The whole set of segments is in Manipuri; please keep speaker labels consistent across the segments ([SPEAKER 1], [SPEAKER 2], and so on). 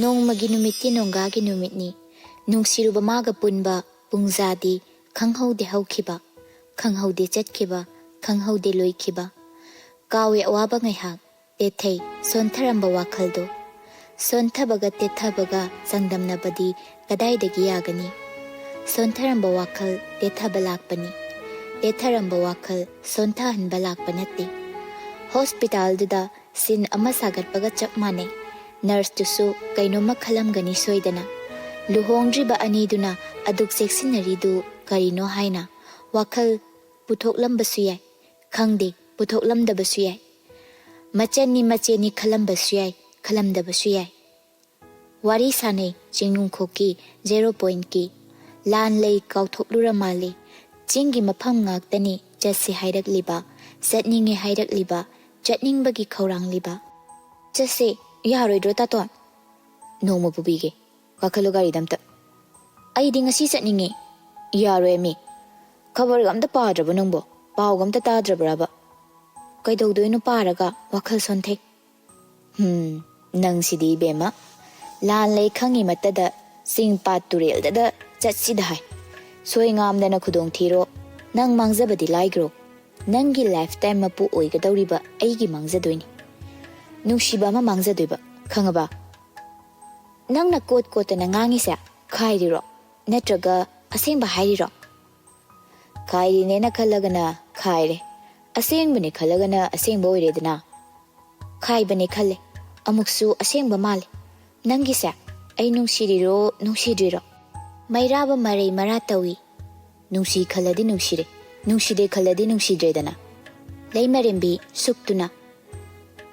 [SPEAKER 1] ꯅꯣꯡꯃꯒꯤ ꯅꯨꯃꯤꯠꯇꯤ ꯅꯣꯡꯒꯥꯒꯤ ꯅꯨꯃꯤꯠꯅꯤ ꯅꯨꯡꯁꯤꯔꯨꯕ ꯃꯥꯒ ꯄꯨꯟꯕ ꯄꯨꯡꯖꯥꯗꯤ ꯈꯪꯍꯧꯗꯦ ꯍꯧꯈꯤꯕ ꯈꯪꯍꯧꯗꯦ ꯆꯠꯈꯤꯕ ꯈꯪꯍꯧꯗꯦ ꯂꯣꯏꯈꯤꯕ ꯀꯥꯎꯋꯦ ꯑꯋꯥꯕ ꯉꯥꯏꯍꯥꯛ ꯇꯦꯊꯩ ꯁꯣꯟꯊꯔꯝꯕ ꯋꯥꯈꯜꯗꯣ ꯁꯣꯟꯊꯕꯒ ꯇꯦꯊꯕꯒ ꯆꯥꯡꯗꯝꯅꯕꯗꯤ ꯀꯗꯥꯏꯗꯒꯤ ꯌꯥꯒꯅꯤ ꯁꯣꯟꯊꯔꯝꯕ ꯋꯥꯈꯜ ꯇꯦꯊꯕ ꯂꯥꯛꯄꯅꯤ ꯇꯦꯊꯔꯝꯕ ꯋꯥꯈꯜ ꯁꯣꯟꯊꯍꯟꯕ ꯂꯥꯛꯄ ꯅꯠꯇꯦ ꯍꯣꯁꯄꯤꯇꯥꯜꯗꯨꯗ ꯁꯤꯟ ꯑꯃ ꯁꯥꯒꯠꯄꯒ ꯆꯞ ꯃꯥꯟꯅꯩ ꯅꯔꯁꯇꯨꯁꯨ ꯀꯩꯅꯣꯝꯃ ꯈꯜꯂꯝꯒꯅꯤ ꯁꯣꯏꯗꯅ ꯂꯨꯍꯣꯡꯗ꯭ꯔꯤꯕ ꯑꯅꯤꯗꯨꯅ ꯑꯗꯨꯛ ꯆꯦꯛꯁꯤꯟꯅꯔꯤꯗꯨ ꯀꯔꯤꯅꯣ ꯍꯥꯏꯅ ꯋꯥꯈꯜ ꯄꯨꯊꯣꯛꯂꯝꯕꯁꯨ ꯌꯥꯏ ꯈꯪꯗꯦ ꯄꯨꯊꯣꯛꯂꯝꯗꯕꯁꯨ ꯌꯥꯏ ꯃꯆꯟꯅꯤ ꯃꯆꯦꯅꯤ ꯈꯜꯂꯝꯕꯁꯨ ꯌꯥꯏ ꯈꯜꯂꯝꯗꯕꯁꯨ ꯌꯥꯏ ꯋꯥꯔꯤ ꯁꯥꯅꯩ ꯆꯤꯡꯅꯨꯡꯈꯣꯛꯀꯤ 0 ꯂꯥꯟ ꯂꯩ ꯀꯥꯎꯊꯣꯛꯂꯨꯔ ꯃꯥꯜꯂꯦ ꯆꯤꯡꯒꯤ ꯃꯐꯝ ꯉꯥꯛꯇꯅꯤ ꯆꯠꯁꯤ ꯍꯥꯏꯔꯛꯂꯤꯕ ꯆꯠꯅꯤꯡꯉꯦ ꯍꯥꯏꯔꯛꯂꯤꯕ ꯆꯠꯅꯤꯡꯕꯒꯤ ꯈꯧꯔꯥꯡꯂꯤꯕ ꯆꯠꯁꯦ ꯌꯥꯔꯣꯏꯗ꯭ꯔꯣ ꯇꯥꯇꯣꯟ ꯅꯣꯡꯃ ꯄꯨꯕꯤꯒꯦ ꯀꯥꯈꯠꯂꯨ ꯒꯥꯔꯤꯗ ꯑꯝꯇ ꯑꯩꯗꯤ ꯉꯁꯤ ꯆꯠꯅꯤꯡꯉꯦ ꯌꯥꯔꯣꯏ ꯑꯃꯤ ꯈꯕꯔꯒ ꯑꯝꯇ ꯄꯥꯗ꯭ꯔꯕ ꯅꯪꯕꯣ ꯄꯥꯎꯒ ꯑꯝꯇ ꯇꯥꯗ꯭ꯔꯕ꯭ꯔꯕ ꯀꯩꯗꯧꯗꯣꯏꯅꯣ ꯄꯥꯔꯒ ꯋꯥꯈꯜ ꯁꯣꯟꯊꯩ ꯅꯪꯁꯤꯗꯤ ꯏꯕꯦꯝꯃ ꯂꯥꯟ ꯂꯩ ꯈꯪꯉꯤꯃꯠꯇꯗ ꯆꯤꯡ ꯄꯥꯠ ꯇꯨꯔꯦꯜꯗꯗ ꯆꯠꯁꯤꯗ ꯍꯥꯏ ꯁꯣꯏ ꯉꯥꯝꯗꯅ ꯈꯨꯗꯣꯡ ꯊꯤꯔꯣ ꯅꯪ ꯃꯥꯡꯖꯕꯗꯤ ꯂꯥꯏꯒ꯭ꯔꯣ ꯅꯪꯒꯤ ꯂꯥꯏꯐꯇꯥꯏꯝ ꯃꯄꯨ ꯑꯣꯏꯒꯗꯧꯔꯤꯕ ꯑꯩꯒꯤ ꯃꯥꯡꯖꯗꯣꯏꯅꯤ ꯅꯨꯡꯁꯤꯕ ꯑꯃ ꯃꯥꯡꯖꯗꯣꯏꯕ ꯈꯪꯉꯕ ꯅꯪꯅ ꯀꯣꯠ ꯀꯣꯠꯇꯅ ꯉꯥꯡꯉꯤꯁꯦ ꯈꯥꯏꯔꯤꯔꯣ ꯅꯠꯇ꯭ꯔꯒ ꯑꯁꯦꯡꯕ ꯍꯥꯏꯔꯤꯔꯣ ꯈꯥꯏꯔꯤꯅꯦꯅ ꯈꯜꯂꯒꯅ ꯈꯥꯏꯔꯦ ꯑꯁꯦꯡꯕꯅꯦ ꯈꯜꯂꯒꯅ ꯑꯁꯦꯡꯕ ꯑꯣꯏꯔꯦꯗꯅ ꯈꯥꯏꯕꯅꯦ ꯈꯜꯂꯦ ꯑꯃꯨꯛꯁꯨ ꯑꯁꯦꯡꯕ ꯃꯥꯜꯂꯦ ꯅꯪꯒꯤꯁꯦ ꯑꯩ ꯅꯨꯡꯁꯤꯔꯤꯔꯣ ꯅꯨꯡꯁꯤꯗ꯭ꯔꯤꯔꯣ ꯃꯩꯔꯥꯕ ꯃꯔꯩ ꯃꯔꯥ ꯇꯧꯏ ꯅꯨꯡꯁꯤ ꯈꯜꯂꯗꯤ ꯅꯨꯡꯁꯤꯔꯦ ꯅꯨꯡꯁꯤꯗꯦ ꯈꯜꯂꯗꯤ ꯅꯨꯡꯁꯤꯗ꯭ꯔꯦꯗꯅ ꯂꯩꯃꯔꯦꯝꯕꯤ ꯁꯨꯛꯇꯨꯅ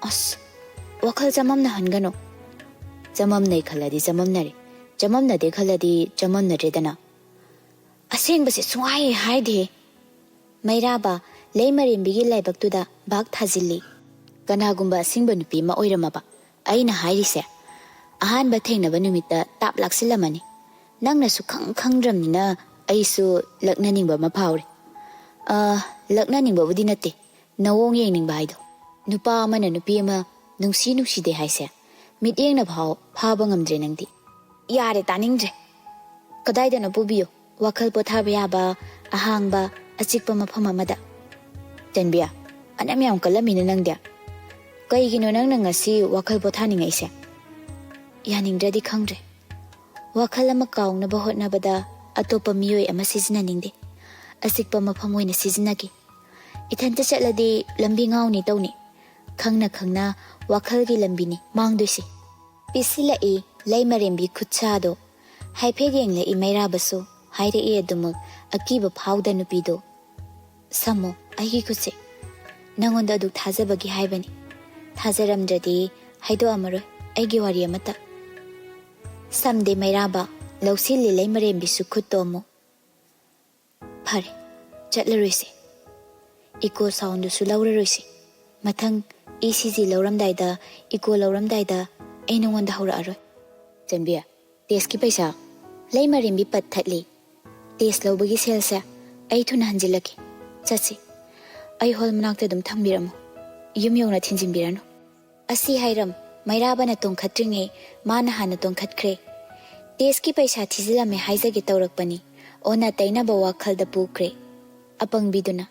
[SPEAKER 1] ꯑꯁ ꯋꯥꯈꯜ ꯆꯃꯝꯅꯍꯟꯒꯅꯣ ꯆꯃꯝꯅꯩ ꯈꯜꯂꯗꯤ ꯆꯃꯝꯅꯔꯦ ꯆꯃꯝꯅꯗꯦ ꯈꯜꯂꯗꯤ ꯆꯃꯝꯅꯗ꯭ꯔꯦꯗꯅ ꯑꯁꯦꯡꯕꯁꯦ ꯁꯨꯡꯍꯥꯏ ꯍꯥꯏꯗꯦ ꯃꯩꯔꯥꯕ ꯂꯩꯃꯔꯦꯝꯕꯤꯒꯤ ꯂꯥꯏꯕꯛꯇꯨꯗ ꯚꯥꯛ ꯊꯥꯖꯤꯜꯂꯤ ꯀꯅꯥꯒꯨꯝꯕ ꯑꯁꯤꯡꯕ ꯅꯨꯄꯤ ꯑꯃ ꯑꯣꯏꯔꯝꯃꯕ ꯑꯩꯅ ꯍꯥꯏꯔꯤꯁꯦ ꯑꯍꯥꯟꯕ ꯊꯦꯡꯅꯕ ꯅꯨꯃꯤꯠꯇ ꯇꯥꯞ ꯂꯥꯛꯁꯤꯜꯂꯝꯃꯅꯤ ꯅꯪꯅꯁꯨ ꯈꯪꯗ꯭ꯔꯕꯅꯤꯅ ꯑꯩꯁꯨ ꯂꯛꯅꯅꯤꯡꯕ ꯑꯃ ꯐꯥꯎꯔꯦ ꯂꯛꯅꯅꯤꯡꯕꯕꯨꯗꯤ ꯅꯠꯇꯦ ꯅꯋꯣꯡ ꯌꯦꯡꯅꯤꯡꯕ ꯍꯥꯏꯗꯣ ꯅꯨꯄꯥ ꯑꯃꯅ ꯅꯨꯄꯤ ꯑꯃ ꯅꯨꯡꯁꯤ ꯅꯨꯡꯁꯤꯗꯦ ꯍꯥꯏꯁꯦ ꯃꯤꯠꯌꯦꯡꯅ ꯐꯥꯕ ꯉꯝꯗ꯭ꯔꯦ ꯅꯪꯗꯤ ꯌꯥꯔꯦ ꯇꯥꯅꯤꯡꯗ꯭ꯔꯦ ꯀꯗꯥꯏꯗꯅꯣ ꯄꯨꯕꯤꯌꯨ ꯋꯥꯈꯜ ꯄꯣꯊꯥꯕ ꯌꯥꯕ ꯑꯍꯥꯡꯕ ꯑꯆꯤꯛꯄ ꯃꯐꯝ ꯑꯃꯗ ꯆꯟꯕꯤꯌꯥ ꯑꯅꯝ ꯌꯥꯝ ꯀꯜꯂꯝꯃꯤꯅ ꯅꯪꯗꯤ ꯀꯩꯒꯤꯅꯣ ꯅꯪꯅ ꯉꯁꯤ ꯋꯥꯈꯜ ꯄꯣꯊꯥꯅꯤꯡꯉꯛꯏꯁꯦ ꯌꯥꯅꯤꯡꯗ꯭ꯔꯗꯤ ꯈꯪꯗ꯭ꯔꯦ ꯋꯥꯈꯜ ꯑꯃ ꯀꯥꯎꯅꯕ ꯍꯣꯠꯅꯕꯗ ꯑꯇꯣꯞꯄ ꯃꯤꯑꯣꯏ ꯑꯃ ꯁꯤꯖꯤꯟꯅꯅꯤꯡꯗꯦ ꯑꯆꯤꯛꯄ ꯃꯐꯝ ꯑꯣꯏꯅ ꯁꯤꯖꯤꯟꯅꯒꯦ ꯏꯊꯟꯇ ꯆꯠꯂꯗꯤ ꯂꯝꯕꯤ ꯉꯥꯎꯅꯤ ꯇꯧꯅꯤ ꯈꯪꯅ ꯈꯪꯅ ꯋꯥꯈꯜꯒꯤ ꯂꯝꯕꯤꯅꯤ ꯃꯥꯡꯗꯣꯏꯁꯤ ꯄꯤꯁꯤꯜꯂꯛꯏ ꯂꯩꯃꯔꯦꯝꯕꯤ ꯈꯨꯠꯁꯥꯗꯣ ꯍꯥꯏꯐꯦꯠ ꯌꯦꯡꯂꯛꯏ ꯃꯩꯔꯥꯕꯁꯨ ꯍꯥꯏꯔꯛꯏ ꯑꯗꯨꯃꯛ ꯑꯀꯤꯕ ꯐꯥꯎꯗ ꯅꯨꯄꯤꯗꯣ ꯁꯝꯃꯣ ꯑꯩꯒꯤ ꯈꯨꯠꯁꯦ ꯅꯪꯉꯣꯟꯗ ꯑꯗꯨꯛ ꯊꯥꯖꯕꯒꯤ ꯍꯥꯏꯕꯅꯤ ꯊꯥꯖꯔꯝꯗ꯭ꯔꯗꯤ ꯍꯥꯏꯗꯣꯛꯑꯝꯃꯔꯣꯏ ꯑꯩꯒꯤ ꯋꯥꯔꯤ ꯑꯃꯠꯇ ꯁꯝꯗꯦ ꯃꯩꯔꯥꯕ ꯂꯧꯁꯤꯜꯂꯤ ꯂꯩꯃꯔꯦꯝꯕꯤꯁꯨ ꯈꯨꯠꯇꯣ ꯑꯃꯨꯛ ꯐꯔꯦ ꯆꯠꯂꯔꯣꯏꯁꯦ ꯏꯀꯣ ꯁꯥꯎꯟꯗꯨꯁꯨ ꯂꯧꯔꯔꯣꯏꯁꯦ ꯃꯊꯪ ECG ꯂꯧꯔꯝꯗꯥꯏꯗ ꯏꯀꯣ ꯂꯧꯔꯝꯗꯥꯏꯗ ꯑꯩ ꯅꯉꯣꯟꯗ ꯍꯧꯔꯛꯑꯔꯣꯏ ꯆꯟꯕꯤ ꯇꯦꯁꯀꯤ ꯄꯩꯁꯥ ꯂꯩꯃꯔꯦꯝꯕꯤ ꯄꯠ ꯊꯠꯂꯤ ꯇꯦꯁ ꯂꯧꯕꯒꯤ ꯁꯦꯜꯁꯦ ꯑꯩ ꯊꯨꯅ ꯍꯟꯖꯤꯜꯂꯛꯀꯦ ꯆꯠꯁꯤ ꯑꯩ ꯍꯣꯜ ꯃꯅꯥꯛꯇ ꯑꯗꯨꯝ ꯊꯝꯕꯤꯔꯝꯃꯨ ꯌꯨꯝ ꯌꯧꯅ ꯊꯤꯟꯖꯤꯟꯕꯤꯔꯅꯨ ꯑꯁꯤ ꯍꯥꯏꯔꯝ ꯃꯩꯔꯥꯕꯅ ꯇꯣꯡꯈꯠꯇ꯭ꯔꯤꯉꯩ ꯃꯥꯅ ꯍꯥꯟꯅ ꯇꯣꯡꯈꯠꯈ꯭ꯔꯦ ꯇꯦꯁꯀꯤ ꯄꯩꯁꯥ ꯊꯤꯖꯤꯜꯂꯝꯃꯦ ꯍꯥꯏꯖꯒꯦ ꯇꯧꯔꯛꯄꯅꯤ ꯑꯣꯟꯅ ꯇꯩꯅꯕ ꯋꯥꯈꯜꯗ ꯄꯨꯈ꯭ꯔꯦ ꯑꯄꯪꯕꯤꯗꯨꯅ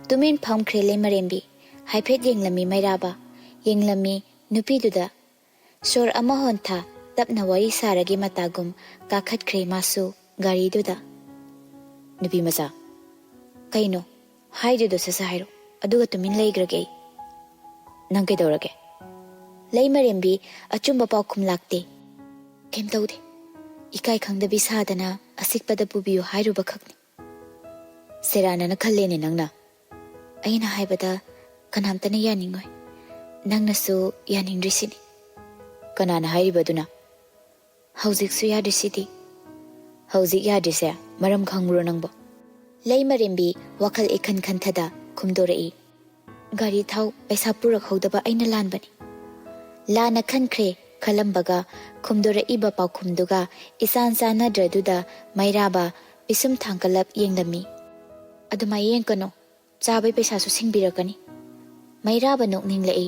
[SPEAKER 1] ꯇꯨꯃꯤꯟ ꯐꯝꯈ꯭ꯔꯦ ꯂꯩꯃꯔꯦꯝꯕꯤ ꯍꯥꯏꯐꯦꯠ ꯌꯦꯡꯂꯝꯃꯤ ꯃꯩꯔꯥꯕ ꯌꯦꯡꯂꯝꯃꯤ ꯅꯨꯄꯤꯗꯨꯗ ꯁꯣꯔ ꯑꯃ ꯍꯣꯟꯊ ꯇꯞꯅ ꯋꯥꯔꯤ ꯁꯥꯔꯒꯦ ꯃꯇꯥꯒꯨꯝ ꯀꯥꯈꯠꯈ꯭ꯔꯦ ꯃꯥꯁꯨ ꯒꯥꯔꯤꯗꯨꯗ ꯅꯨꯄꯤ ꯃꯆꯥ ꯀꯩꯅꯣ ꯍꯥꯏꯗꯨꯗꯣ ꯁꯠ ꯍꯥꯏꯔꯣ ꯑꯗꯨꯒ ꯇꯨꯃꯤꯟ ꯂꯩꯈ꯭ꯔꯒꯦ ꯑꯩ ꯅꯪ ꯀꯩꯗꯧꯔꯒꯦ ꯂꯩꯃꯔꯦꯝꯕꯤ ꯑꯆꯨꯝꯕ ꯄꯥꯎꯈꯨꯝ ꯂꯥꯛꯇꯦ ꯀꯩꯝ ꯇꯧꯗꯦ ꯏꯀꯥꯏ ꯈꯪꯗꯕꯤ ꯁꯥꯗꯅ ꯑꯁꯤꯛꯄꯗ ꯄꯨꯕꯤꯌꯨ ꯍꯥꯏꯔꯨꯕ ꯈꯛꯅꯤ ꯁꯦꯔꯥꯅꯅ ꯈꯜꯂꯦꯅꯦ ꯅꯪꯅ ꯑꯩꯅ ꯍꯥꯏꯕꯗ ꯀꯅꯥꯝꯇꯅ ꯌꯥꯅꯤꯡꯉꯣꯏ ꯅꯪꯅꯁꯨ ꯌꯥꯅꯤꯡꯗ꯭ꯔꯤꯁꯤꯅꯤ ꯀꯅꯥꯅ ꯍꯥꯏꯔꯤꯕꯗꯨꯅ ꯍꯧꯖꯤꯛꯁꯨ ꯌꯥꯗ꯭ꯔꯤꯁꯤꯗꯤ ꯍꯧꯖꯤꯛ ꯌꯥꯗ꯭ꯔꯤꯁꯦ ꯃꯔꯝ ꯈꯪꯕ꯭ꯔꯣ ꯅꯪꯕꯣ ꯂꯩꯃꯔꯦꯝꯕꯤ ꯋꯥꯈꯜ ꯏꯈꯟ ꯈꯟꯊꯗ ꯈꯨꯝꯗꯣꯔꯛꯏ ꯒꯥꯔꯤ ꯊꯥꯎ ꯄꯩꯁꯥ ꯄꯨꯔꯛꯍꯧꯗꯕ ꯑꯩꯅ ꯂꯥꯟꯕꯅꯤ ꯂꯥꯟꯅ ꯈꯟꯈ꯭ꯔꯦ ꯈꯜꯂꯝꯕꯒ ꯈꯨꯝꯗꯣꯔꯛꯏꯕ ꯄꯥꯎꯈꯨꯝꯗꯨꯒ ꯏꯆꯥꯟ ꯆꯥꯟꯅꯗ꯭ꯔꯗꯨꯗ ꯃꯩꯔꯥꯕ ꯄꯤꯁꯨꯝ ꯊꯥꯡꯀꯠꯂꯞ ꯌꯦꯡꯂꯝꯃꯤ ꯑꯗꯨꯃꯥꯏ ꯌꯦꯡꯀꯅꯣ ꯆꯥꯕꯩ ꯄꯩꯁꯥꯁꯨ ꯁꯤꯡꯕꯤꯔꯛꯀꯅꯤ ꯃꯩꯔꯥꯕ ꯅꯣꯛꯅꯤꯡꯂꯛꯏ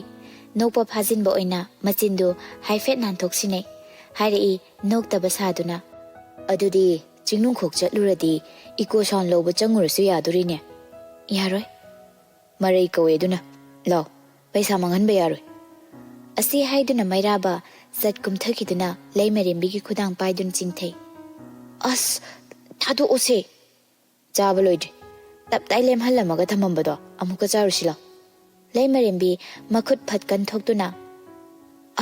[SPEAKER 1] ꯅꯣꯛꯄ ꯐꯥꯖꯤꯟꯕ ꯑꯣꯏꯅ ꯃꯆꯤꯟꯗꯨ ꯍꯥꯏꯐꯦꯠ ꯅꯥꯟꯊꯣꯛꯁꯤꯟꯅꯩ ꯍꯥꯏꯔꯛꯏ ꯅꯣꯛꯇꯕ ꯁꯥꯗꯨꯅ ꯑꯗꯨꯗꯤ ꯆꯤꯡꯅꯨꯡꯈꯣꯛ ꯆꯠꯂꯨꯔꯗꯤ ꯏꯀꯣ ꯁꯥꯎꯟ ꯂꯧꯕ ꯆꯪꯉꯨꯔꯁꯨ ꯌꯥꯗꯣꯔꯤꯅꯦ ꯌꯥꯔꯣꯏ ꯃꯔꯩ ꯀꯧꯋꯦ ꯑꯗꯨꯅ ꯂꯥꯎ ꯄꯩꯁꯥ ꯃꯥꯡꯍꯟꯕ ꯌꯥꯔꯣꯏ ꯑꯁꯤ ꯍꯥꯏꯗꯨꯅ ꯃꯩꯔꯥꯕ ꯆꯠ ꯀꯨꯝꯊꯈꯤꯗꯨꯅ ꯂꯩꯃꯔꯦꯝꯕꯤꯒꯤ ꯈꯨꯗꯥꯡ ꯄꯥꯏꯗꯨꯅ ꯆꯤꯡꯊꯩ ꯑꯁ ꯊꯥꯗꯣꯛꯑꯣꯁꯦ ꯆꯥꯕ ꯂꯣꯏꯗ꯭ꯔꯤ ꯇꯞꯇꯥꯏ ꯂꯦꯝꯍꯜꯂꯝꯃꯒ ꯊꯝꯃꯝꯕꯗꯣ ꯑꯃꯨꯛꯀ ꯆꯥꯔꯨꯁꯤ ꯂꯥꯎ ꯂꯩꯃꯔꯦꯝꯕꯤ ꯃꯈꯨꯠ ꯐꯠ ꯀꯟꯊꯣꯛꯇꯨꯅ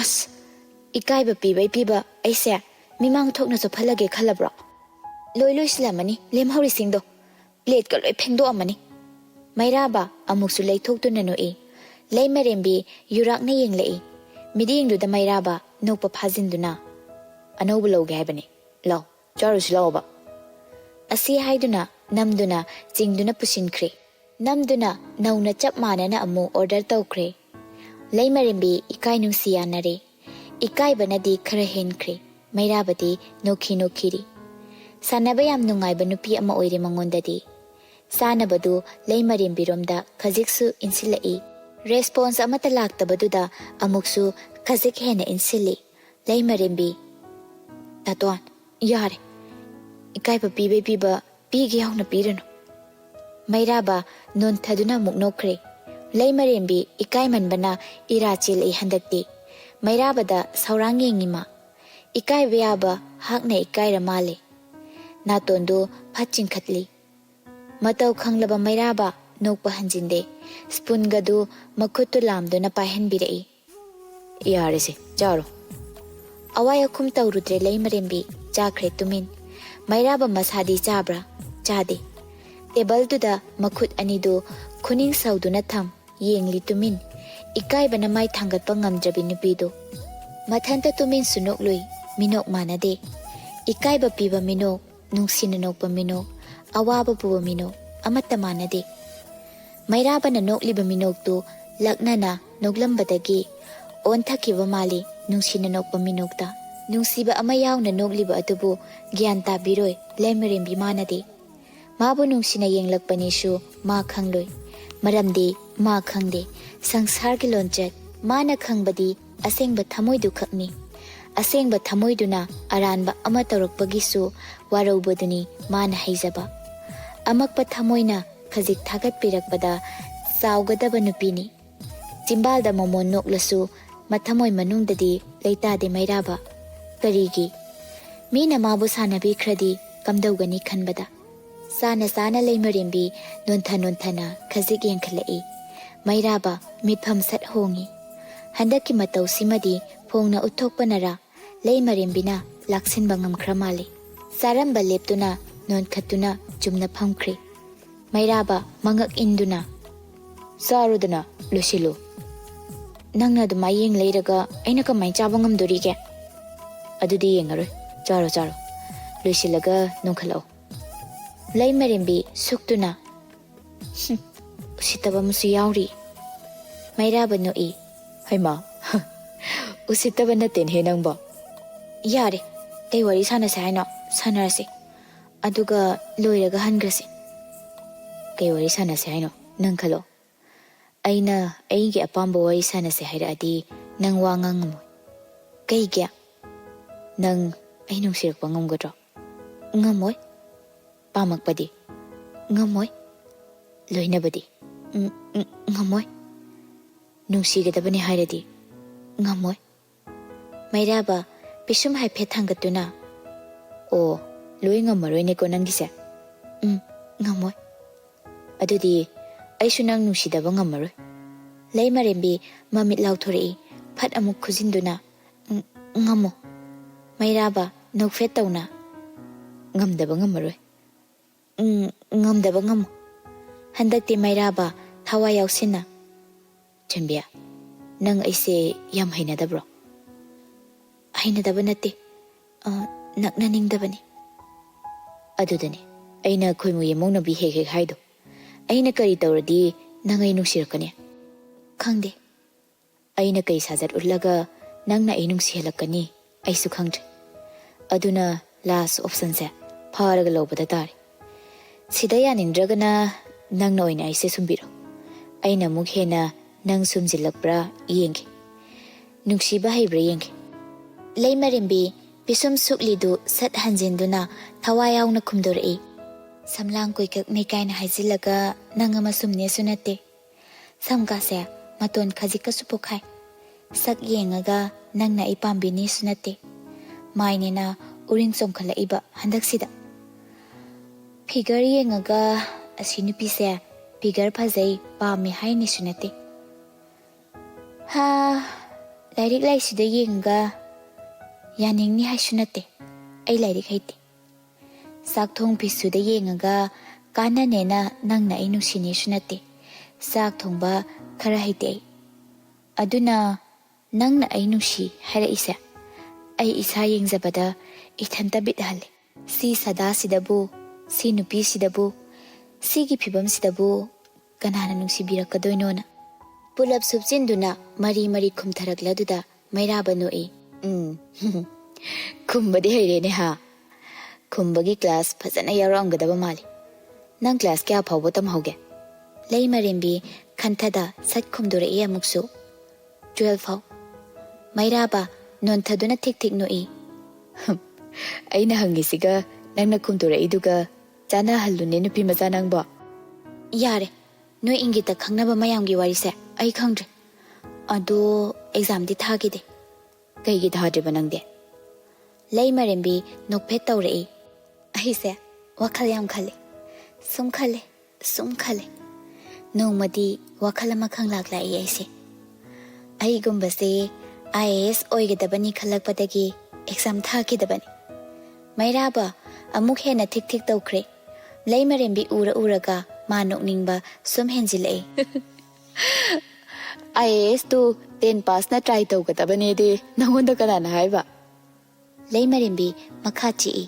[SPEAKER 1] ꯑꯁ ꯏꯀꯥꯏꯕ ꯄꯤꯕꯩ ꯄꯤꯕ ꯑꯩꯁꯦ ꯃꯤꯃꯥꯡ ꯊꯣꯛꯅ ꯆꯠꯐꯜꯂꯒꯦ ꯈꯜꯂꯕ꯭ꯔꯣ ꯂꯣꯏꯁꯤꯜꯂꯝꯃꯅꯤ ꯂꯦꯝꯍꯧꯔꯤꯁꯤꯡꯗꯣ ꯄ꯭ꯂꯦꯠꯀ ꯂꯣꯏ ꯐꯦꯡꯗꯣꯛꯑꯝꯃꯅꯤ ꯃꯩꯔꯥꯕ ꯑꯃꯨꯛꯁꯨ ꯂꯩꯊꯣꯛꯇꯨꯅ ꯅꯣꯛꯏ ꯂꯩꯃꯔꯦꯝꯕꯤ ꯌꯨꯔꯥꯛꯅ ꯌꯦꯡꯂꯛꯏ ꯃꯤꯠꯌꯦꯡꯗꯨꯗ ꯃꯩꯔꯥꯕ ꯅꯣꯛꯄ ꯐꯥꯖꯤꯟꯗꯨꯅ ꯑꯅꯧꯕ ꯂꯧꯒꯦ ꯍꯥꯏꯕꯅꯤ ꯂꯥꯎ ꯆꯥꯔꯨꯁꯤ ꯂꯥꯎꯕ ꯑꯁꯤ ꯍꯥꯏꯗꯨꯅ ꯅꯝꯗꯨꯅ ꯆꯤꯡꯗꯨꯅ ꯄꯨꯁꯤꯟꯈ꯭ꯔꯦ ꯅꯝꯗꯨꯅ ꯅꯧꯅ ꯆꯞ ꯃꯥꯟꯅꯅ ꯑꯃꯨꯛ ꯑꯣꯔꯗꯔ ꯇꯧꯈ꯭ꯔꯦ ꯂꯩꯃꯔꯦꯝꯕꯤ ꯏꯀꯥꯏ ꯅꯨꯡꯁꯤ ꯌꯥꯅꯔꯦ ꯏꯀꯥꯏꯕꯅꯗꯤ ꯈꯔ ꯍꯦꯟꯈ꯭ꯔꯦ ꯃꯩꯔꯥꯕꯗꯤ ꯅꯣꯛꯈꯤꯔꯤ ꯁꯥꯟꯅꯕ ꯌꯥꯝ ꯅꯨꯡꯉꯥꯏꯕ ꯅꯨꯄꯤ ꯑꯃ ꯑꯣꯏꯔꯦ ꯃꯉꯣꯟꯗꯗꯤ ꯆꯥꯅꯕꯗꯨ ꯂꯩꯃꯔꯦꯝꯕꯤꯔꯣꯝꯗ ꯈꯖꯤꯛꯁꯨ ꯏꯟꯁꯤꯜꯂꯛꯏ ꯔꯦꯁꯄꯣꯟꯁ ꯑꯃꯠꯇ ꯂꯥꯛꯇꯕꯗꯨꯗ ꯑꯃꯨꯛꯁꯨ ꯈꯖꯤꯛ ꯍꯦꯟꯅ ꯏꯟꯁꯤꯜꯂꯤ ꯂꯩꯃꯔꯦꯝꯕꯤ ꯇꯥꯇꯣꯟ ꯌꯥꯔꯦ ꯏꯀꯥꯏꯕ ꯄꯤꯕꯩ ꯄꯤꯕ ꯄꯤꯒꯦ ꯌꯥꯎꯅ ꯄꯤꯔꯅꯨ ꯃꯩꯔꯥꯕ ꯅꯣꯟꯊꯗꯨꯅ ꯑꯃꯨꯛ ꯅꯣꯛꯈ꯭ꯔꯦ ꯂꯩꯃꯔꯦꯝꯕꯤ ꯏꯀꯥꯏꯃꯟꯕꯅ ꯏꯔꯥ ꯆꯦꯜꯂꯛꯏ ꯍꯟꯗꯛꯇꯤ ꯃꯩꯔꯥꯕꯗ ꯁꯧꯔꯥꯡ ꯌꯦꯡꯉꯤꯃ ꯏꯀꯥꯏꯕ ꯌꯥꯕ ꯍꯥꯛꯅ ꯏꯀꯥꯏꯔ ꯃꯥꯜꯂꯦ ꯅꯥꯇꯣꯟꯗꯨ ꯐꯠ ꯆꯤꯡꯈꯠꯂꯤ ꯃꯇꯧ ꯈꯪꯂꯕ ꯃꯩꯔꯥꯕ ꯅꯣꯛꯄ ꯍꯟꯖꯤꯟꯗꯦ ꯁ꯭ꯄꯨꯟꯒꯗꯨ ꯃꯈꯨꯠꯇꯨ ꯂꯥꯝꯗꯨꯅ ꯄꯥꯏꯍꯟꯕꯤꯔꯛꯏ ꯌꯥꯔꯦꯁꯦ ꯆꯥꯔꯣ ꯑꯋꯥꯏ ꯑꯈꯨꯝ ꯇꯧꯔꯨꯗ꯭ꯔꯦ ꯂꯩꯃꯔꯦꯝꯕꯤ ꯆꯥꯈ꯭ꯔꯦ ꯇꯨꯃꯤꯟ ꯃꯩꯔꯥꯕ ꯃꯁꯥꯗꯤ ꯆꯥꯕ꯭ꯔꯥ ꯆꯥꯗꯦ ꯇꯦꯕꯜꯗꯨꯗ ꯃꯈꯨꯠ ꯑꯅꯤꯗꯨ ꯈꯨꯅꯤꯡ ꯁꯧꯗꯨꯅ ꯊꯝ ꯌꯦꯡꯂꯤ ꯇꯨꯃꯤꯟ ꯏꯀꯥꯏꯕꯅ ꯃꯥꯏ ꯊꯥꯡꯒꯠꯄ ꯉꯝꯗ꯭ꯔꯕꯤ ꯅꯨꯄꯤꯗꯨ ꯃꯊꯟꯇ ꯇꯨꯃꯤꯟꯁꯨ ꯅꯣꯛꯂꯨꯏ ꯃꯤꯅꯣꯛ ꯃꯥꯟꯅꯗꯦ ꯏꯀꯥꯏꯕ ꯄꯤꯕ ꯃꯤꯅꯣꯛ ꯅꯨꯡꯁꯤꯅ ꯅꯣꯛꯄ ꯃꯤꯅꯣꯛ ꯑꯋꯥꯕ ꯄꯨꯕ ꯃꯤꯅꯣꯛ ꯑꯃꯠꯇ ꯃꯥꯟꯅꯗꯦ ꯃꯩꯔꯥꯕꯅ ꯅꯣꯛꯂꯤꯕ ꯃꯤꯅꯣꯛꯇꯨ ꯂꯛꯅꯅ ꯅꯣꯛꯂꯝꯕꯗꯒꯤ ꯑꯣꯟꯊꯈꯤꯕ ꯃꯥꯜꯂꯤ ꯅꯨꯡꯁꯤꯅ ꯅꯣꯛꯄ ꯃꯤꯅꯣꯛꯇ ꯅꯨꯡꯁꯤꯕ ꯑꯃ ꯌꯥꯎꯅ ꯅꯣꯛꯂꯤꯕ ꯑꯗꯨꯕꯨ ꯒ꯭ꯌꯥꯟ ꯇꯥꯕꯤꯔꯣꯏ ꯂꯩꯃꯔꯦꯝꯕꯤ ꯃꯥꯅꯗꯤ ꯃꯥꯕꯨ ꯅꯨꯡꯁꯤꯅ ꯌꯦꯡꯂꯛꯄꯅꯤꯁꯨ ꯃꯥ ꯈꯪꯂꯣꯏ ꯃꯔꯝꯗꯤ ꯃꯥ ꯈꯪꯗꯦ ꯁꯪꯁꯥꯔꯒꯤ ꯂꯣꯟꯆꯠ ꯃꯥꯅ ꯈꯪꯕꯗꯤ ꯑꯁꯦꯡꯕ ꯊꯃꯣꯏꯗꯨ ꯈꯛꯅꯤ ꯑꯁꯦꯡꯕ ꯊꯃꯣꯏꯗꯨꯅ ꯑꯔꯥꯟꯕ ꯑꯃ ꯇꯧꯔꯛꯄꯒꯤꯁꯨ ꯋꯥꯔꯧꯕꯗꯨꯅꯤ ꯃꯥꯅ ꯍꯩꯖꯕ ꯑꯃꯛꯄ ꯊꯃꯣꯏꯅ ꯈꯖꯤꯛ ꯊꯥꯒꯠꯄꯤꯔꯛꯄꯗ ꯆꯥꯎꯒꯗꯕ ꯅꯨꯄꯤꯅꯤ ꯆꯤꯝꯕꯥꯜꯗ ꯃꯣꯃꯣꯟ ꯅꯣꯛꯂꯁꯨ ꯃꯊꯃꯣꯏ ꯃꯅꯨꯡꯗꯗꯤ ꯂꯩꯇꯥꯗꯦ ꯃꯩꯔꯥꯕ ꯀꯔꯤꯒꯤ ꯃꯤꯅ ꯃꯥꯕꯨ ꯁꯥꯟꯅꯕꯤꯈ꯭ꯔꯗꯤ ꯀꯝꯗꯧꯒꯅꯤ ꯈꯟꯕꯗ ꯆꯥꯅ ꯂꯩꯃꯔꯦꯝꯕꯤ ꯅꯣꯟꯊꯅ ꯈꯖꯤꯛ ꯌꯦꯡꯈꯠꯂꯛꯏ ꯃꯩꯔꯥꯕ ꯃꯤꯠꯐꯝ ꯁꯠ ꯍꯣꯡꯉꯤ ꯍꯟꯗꯛꯀꯤ ꯃꯇꯧꯁꯤꯃꯗꯤ ꯐꯣꯡꯅ ꯎꯠꯊꯣꯛꯄꯅꯔꯥ ꯂꯩꯃꯔꯦꯝꯕꯤꯅ ꯂꯥꯛꯁꯤꯟꯕ ꯉꯝꯈ꯭ꯔ ꯃꯥꯜꯂꯤ ꯆꯥꯔꯝꯕ ꯂꯦꯞꯇꯨꯅ ꯅꯣꯟꯈꯠꯇꯨꯅ ꯆꯨꯝꯅ ꯐꯝꯈ꯭ꯔꯦ ꯃꯩꯔꯥꯕ ꯃꯉꯛ ꯏꯟꯗꯨꯅ ꯆꯥꯔꯨꯗꯅ ꯂꯣꯏꯁꯤꯜꯂꯨ ꯅꯪꯅ ꯑꯗꯨꯃꯥꯏ ꯌꯦꯡ ꯂꯩꯔꯒ ꯑꯩꯅ ꯀꯃꯥꯏ ꯆꯥꯕ ꯉꯝꯗꯣꯔꯤꯒꯦ ꯑꯗꯨꯗꯤ ꯌꯦꯡꯉꯔꯣꯏ ꯆꯥꯔꯣ ꯂꯣꯏꯁꯤꯜꯂꯒ ꯅꯣꯡꯈꯠꯂꯛꯑꯣ ꯂꯩꯃꯔꯦꯝꯕꯤ ꯁꯨꯛꯇꯨꯅ ꯎꯁꯤꯠꯇꯕ ꯑꯃꯁꯨ ꯌꯥꯎꯔꯤ ꯃꯩꯔꯥꯕ ꯅꯣꯛꯏ ꯍꯩꯃꯥ ꯎꯁꯤꯠꯇꯕ ꯅꯠꯇꯦꯅꯦ ꯅꯪꯕꯣ ꯌꯥꯔꯦ ꯀꯩ ꯋꯥꯔꯤ ꯁꯥꯟꯅꯁꯦ ꯍꯥꯏꯅꯣ ꯁꯥꯟꯅꯔꯁꯤ ꯑꯗꯨꯒ ꯂꯣꯏꯔꯒ ꯍꯟꯈ꯭ꯔꯁꯤ ꯀꯩ ꯋꯥꯔꯤ ꯁꯥꯟꯅꯁꯦ ꯍꯥꯏꯅꯣ ꯅꯪ ꯈꯜꯂꯣ ꯑꯩꯅ ꯑꯩꯒꯤ ꯑꯄꯥꯝꯕ ꯋꯥꯔꯤ ꯁꯥꯟꯅꯁꯦ ꯍꯥꯏꯔꯛꯑꯗꯤ ꯅꯪ ꯋꯥ ꯉꯥꯡꯉꯝꯃꯣꯏ ꯀꯩꯒꯤ ꯅꯪ ꯑꯩ ꯅꯨꯡꯁꯤꯔꯛꯄ ꯉꯝꯒꯗ꯭ꯔꯣ ꯉꯝꯃꯣꯏ ꯄꯥꯝꯃꯛꯄꯗꯤ ꯉꯝꯃꯣꯏ ꯂꯣꯏꯅꯕꯗꯤ ꯉꯝꯃꯣꯏ ꯅꯨꯡꯁꯤꯒꯗꯕꯅꯤ ꯍꯥꯏꯔꯗꯤ ꯉꯝꯃꯣꯏ ꯃꯩꯔꯥꯕ ꯄꯤꯁꯨꯝ ꯍꯥꯏꯐꯦꯠ ꯊꯥꯡꯒꯠꯇꯨꯅ ꯑꯣ ꯂꯣꯏ ꯉꯝꯃꯔꯣꯏꯅꯦꯀꯣ ꯅꯪꯒꯤꯁꯦ ꯉꯝꯃꯣꯏ ꯑꯗꯨꯗꯤ ꯑꯩꯁꯨ ꯅꯪ ꯅꯨꯡꯁꯤꯗꯕ ꯉꯝꯃꯔꯣꯏ ꯂꯩꯃꯔꯦꯝꯕꯤ ꯃꯃꯤꯠ ꯂꯥꯎꯊꯣꯔꯛꯏ ꯐꯠ ꯑꯃꯨꯛ ꯈꯨꯖꯤꯟꯗꯨꯅ ꯉꯝꯃꯣ ꯃꯩꯔꯥꯕ ꯅꯣꯛꯐꯦꯠ ꯇꯧꯅ ꯉꯝꯗꯕ ꯉꯝꯃꯔꯣꯏ ꯉꯝꯗꯕ ꯉꯝꯃꯣ ꯍꯟꯗꯛꯇꯤ ꯃꯩꯔꯥꯕ ꯊꯋꯥꯏ ꯌꯥꯎꯁꯤꯟꯅ ꯆꯟꯕꯤ ꯅꯪ ꯑꯩꯁꯦ ꯌꯥꯝ ꯍꯩꯅꯗꯕ꯭ꯔꯣ ꯍꯩꯅꯗꯕ ꯅꯠꯇꯦ ꯅꯛꯅꯅꯤꯡꯗꯕꯅꯤ ꯑꯗꯨꯗꯅꯤ ꯑꯩꯅ ꯈꯣꯏꯃꯨ ꯌꯦꯃꯧꯅꯕꯤ ꯍꯦꯛ ꯍꯥꯏꯗꯣ ꯑꯩꯅ ꯀꯔꯤ ꯇꯧꯔꯗꯤ ꯅꯪ ꯑꯩ ꯅꯨꯡꯁꯤꯔꯛꯀꯅꯤ ꯈꯪꯗꯦ ꯑꯩꯅ ꯀꯩ ꯁꯥꯖꯠ ꯎꯠꯂꯒ ꯅꯪꯅ ꯑꯩ ꯅꯨꯡꯁꯤꯍꯜꯂꯛꯀꯅꯤ ꯑꯩꯁꯨ ꯈꯪꯗ꯭ꯔꯦ ꯑꯗꯨꯅ ꯂꯥꯁ ꯑꯣꯞꯁꯟꯁꯦ ꯐꯥꯔꯒ ꯂꯧꯕꯗ ꯇꯥꯔꯦ ꯁꯤꯗ ꯌꯥꯅꯤꯡꯗ꯭ꯔꯒꯅ ꯅꯪꯅ ꯑꯣꯏꯅ ꯑꯩꯁꯦ ꯁꯨꯝꯕꯤꯔꯣ ꯑꯩꯅ ꯑꯃꯨꯛ ꯍꯦꯟꯅ ꯅꯪ ꯁꯨꯝꯖꯤꯜꯂꯛꯄ꯭ꯔꯥ ꯌꯦꯡꯒꯦ ꯅꯨꯡꯁꯤꯕ ꯍꯩꯕ꯭ꯔꯥ ꯌꯦꯡꯒꯦ ꯂꯩꯃꯔꯦꯝꯕꯤ ꯄꯤꯁꯨꯝ ꯁꯨꯛꯂꯤꯗꯨ ꯁꯠ ꯍꯟꯖꯤꯟꯗꯨꯅ ꯊꯋꯥꯏ ꯌꯥꯎꯅ ꯈꯨꯝꯗꯣꯔꯛꯏ꯫ ꯁꯝꯂꯥꯡ ꯀꯣꯏꯀꯛꯅꯤ ꯀꯥꯏꯅ ꯍꯥꯏꯖꯤꯜꯂꯒ ꯅꯪ ꯑꯃꯁꯨꯝꯅꯦꯁꯨ ꯅꯠꯇꯦ꯫ ꯁꯝꯀꯥꯁꯦ ꯃꯇꯣꯟ ꯈꯖꯤꯛꯀꯁꯨ ꯄꯣꯛꯈꯥꯏ꯫ ꯁꯛ ꯌꯦꯡꯉꯒ ꯅꯪꯅ ꯑꯩ ꯄꯥꯝꯕꯤꯅꯤꯁꯨ ꯅꯠꯇꯦ꯫ ꯃꯥꯏꯅꯦꯅ ꯎꯔꯤꯡ ꯆꯣꯡꯈꯠꯂꯛꯏꯕ ꯍꯟꯗꯛꯁꯤꯗ꯫ ꯐꯤꯒꯔ ꯌꯦꯡꯉꯒ ꯑꯁꯤ ꯅꯨꯄꯤꯁꯦ ꯐꯤꯒꯔ ꯐꯖꯩ ꯄꯥꯝꯃꯦ ꯍꯥꯏꯅꯤꯁꯨ ꯅꯠꯇꯦ꯫ ꯂꯥꯏꯔꯤꯛ ꯂꯥꯏꯁꯨꯗ ꯌꯦꯡꯉꯒ ꯌꯥꯅꯤꯡꯅꯤ ꯍꯥꯏꯁꯨ ꯅꯠꯇꯦ꯫ ꯑꯩ ꯂꯥꯏꯔꯤꯛ ꯍꯩꯇꯦ꯫ ꯆꯥꯛ ꯊꯣꯡ ꯐꯤꯁꯨꯗ ꯌꯦꯡꯉꯒ ꯀꯥꯟꯅꯅꯦꯅ ꯅꯪꯅ ꯑꯩ ꯅꯨꯡꯁꯤꯅꯦꯁꯨ ꯅꯠꯇꯦ꯫ ꯆꯥꯛ ꯊꯣꯡꯕ ꯈꯔ ꯍꯩꯇꯦ ꯑꯩ꯫ ꯑꯗꯨꯅ ꯅꯪꯅ ꯑꯩ ꯅꯨꯡꯁꯤ ꯍꯥꯏꯔꯛꯏꯁꯦ ꯑꯩ ꯏꯁꯥ ꯌꯦꯡꯖꯕꯗ ꯏꯊꯟꯇ ꯕꯤꯠ ꯍꯜꯂꯦ꯫ ꯁꯤ ꯁꯗꯥꯁꯤꯗꯕꯨ, ꯁꯤ ꯅꯨꯄꯤꯁꯤꯗꯕꯨ, ꯁꯤꯒꯤ ꯐꯤꯕꯝꯁꯤꯗꯕꯨ ꯀꯅꯥꯅ ꯅꯨꯡꯁꯤꯕꯤꯔꯛꯀꯗꯣꯏꯅꯣꯅ꯫ ꯄꯨꯂꯞ ꯁꯨꯞꯆꯤꯟꯗꯨꯅ ꯃꯔꯤ ꯃꯔꯤ ꯈꯨꯝꯊꯔꯛꯂꯗꯨꯗ ꯃꯩꯔꯥꯕ ꯅꯣꯛꯏ꯫ ꯈꯨꯝꯕꯗꯤ ꯍꯩꯔꯦꯅꯦ ꯍꯥ꯫ ꯈꯨꯝꯕꯒꯤ ꯀ꯭ꯂꯥꯁ ꯐꯖꯅ ꯌꯥꯎꯔꯛꯑꯝꯒꯗꯕ ꯃꯥꯜꯂꯤ꯫ ꯅꯪ ꯀ꯭ꯂꯥꯁ ꯀꯌꯥ ꯐꯥꯎꯕ ꯇꯝꯍꯧꯒꯦ? ꯂꯩꯃꯔꯦꯝꯕꯤ ꯈꯟꯊꯗ ꯁꯠ ꯈꯨꯝꯗꯣꯔꯛꯏ ꯑꯃꯨꯛꯁꯨ꯫ 12 ꯐꯥꯎ꯫ ꯃꯩꯔꯥꯕ ꯅꯣꯟꯊꯗꯨꯅ ꯊꯤꯛ ꯊꯤꯛ ꯅꯣꯛꯏ꯫ ꯑꯩꯅ ꯍꯪꯉꯤꯁꯤꯒ ꯅꯪꯅ ꯈꯨꯝꯗꯣꯔꯛꯏꯗꯨꯒ ꯆꯥꯅꯍꯜꯂꯨꯅꯦ ꯅꯨꯄꯤ ꯃꯆꯥ ꯅꯪꯕꯣ꯫ ꯌꯥꯔꯦ, ꯅꯣꯏ ꯏꯪꯒꯤꯠꯇ ꯈꯪꯅꯕ ꯃꯌꯥꯝꯒꯤ ꯋꯥꯔꯤꯁꯦ ꯑꯩ ꯈꯪꯗ꯭ꯔꯦ꯫ ꯑꯗꯣ ꯑꯦꯛꯖꯥꯝꯗꯤ ꯊꯥꯈꯤꯗꯦ꯫ ꯀꯩꯒꯤ ꯊꯥꯗ꯭ꯔꯤꯕ ꯅꯪꯗꯤ? ꯂꯩꯃꯔꯦꯝꯕꯤ ꯅꯣꯛꯐꯦꯠ ꯇꯧꯔꯛꯏ꯫ ꯑꯩꯁꯦ ꯋꯥꯈꯜ ꯌꯥꯝ ꯈꯜꯂꯦ꯫ ꯁꯨꯝ ꯈꯜꯂꯦ, ꯁꯨꯝ ꯈꯜꯂꯦ꯫ ꯅꯣꯡꯃꯗꯤ ꯋꯥꯈꯜ ꯑꯃ ꯈꯪꯂꯥꯛꯂꯛꯏ ꯑꯩꯁꯦ꯫ ꯑꯩꯒꯨꯝꯕꯁꯦ IAS ꯑꯣꯏꯒꯗꯕꯅꯤ ꯈꯜꯂꯛꯄꯗꯒꯤ ꯑꯦꯛꯖꯥꯝ ꯊꯥꯈꯤꯗꯕꯅꯤ꯫ ꯃꯩꯔꯥꯕ ꯑꯃꯨꯛ ꯍꯦꯟꯅ ꯊꯤꯛ ꯊꯤꯛ ꯇꯧꯈ꯭ꯔꯦ꯫ ꯂꯩꯃꯔꯦꯝꯕꯤ ꯎꯔꯒ ꯃꯥ ꯅꯣꯛꯅꯤꯡꯕ ꯁꯨꯝ ꯍꯦꯟꯖꯤꯜꯂꯛꯏ꯫ IASꯇꯨ 10 ꯄꯥꯁꯅ ꯇ꯭ꯔꯥꯏ ꯇꯧꯒꯗꯕꯅꯦꯗꯤ ꯅꯪꯉꯣꯟꯗ ꯀꯅꯥꯅ ꯍꯥꯏꯕ? ꯂꯩꯃꯔꯦꯝꯕꯤ ꯃꯈꯥ ꯆꯤꯛꯏ꯫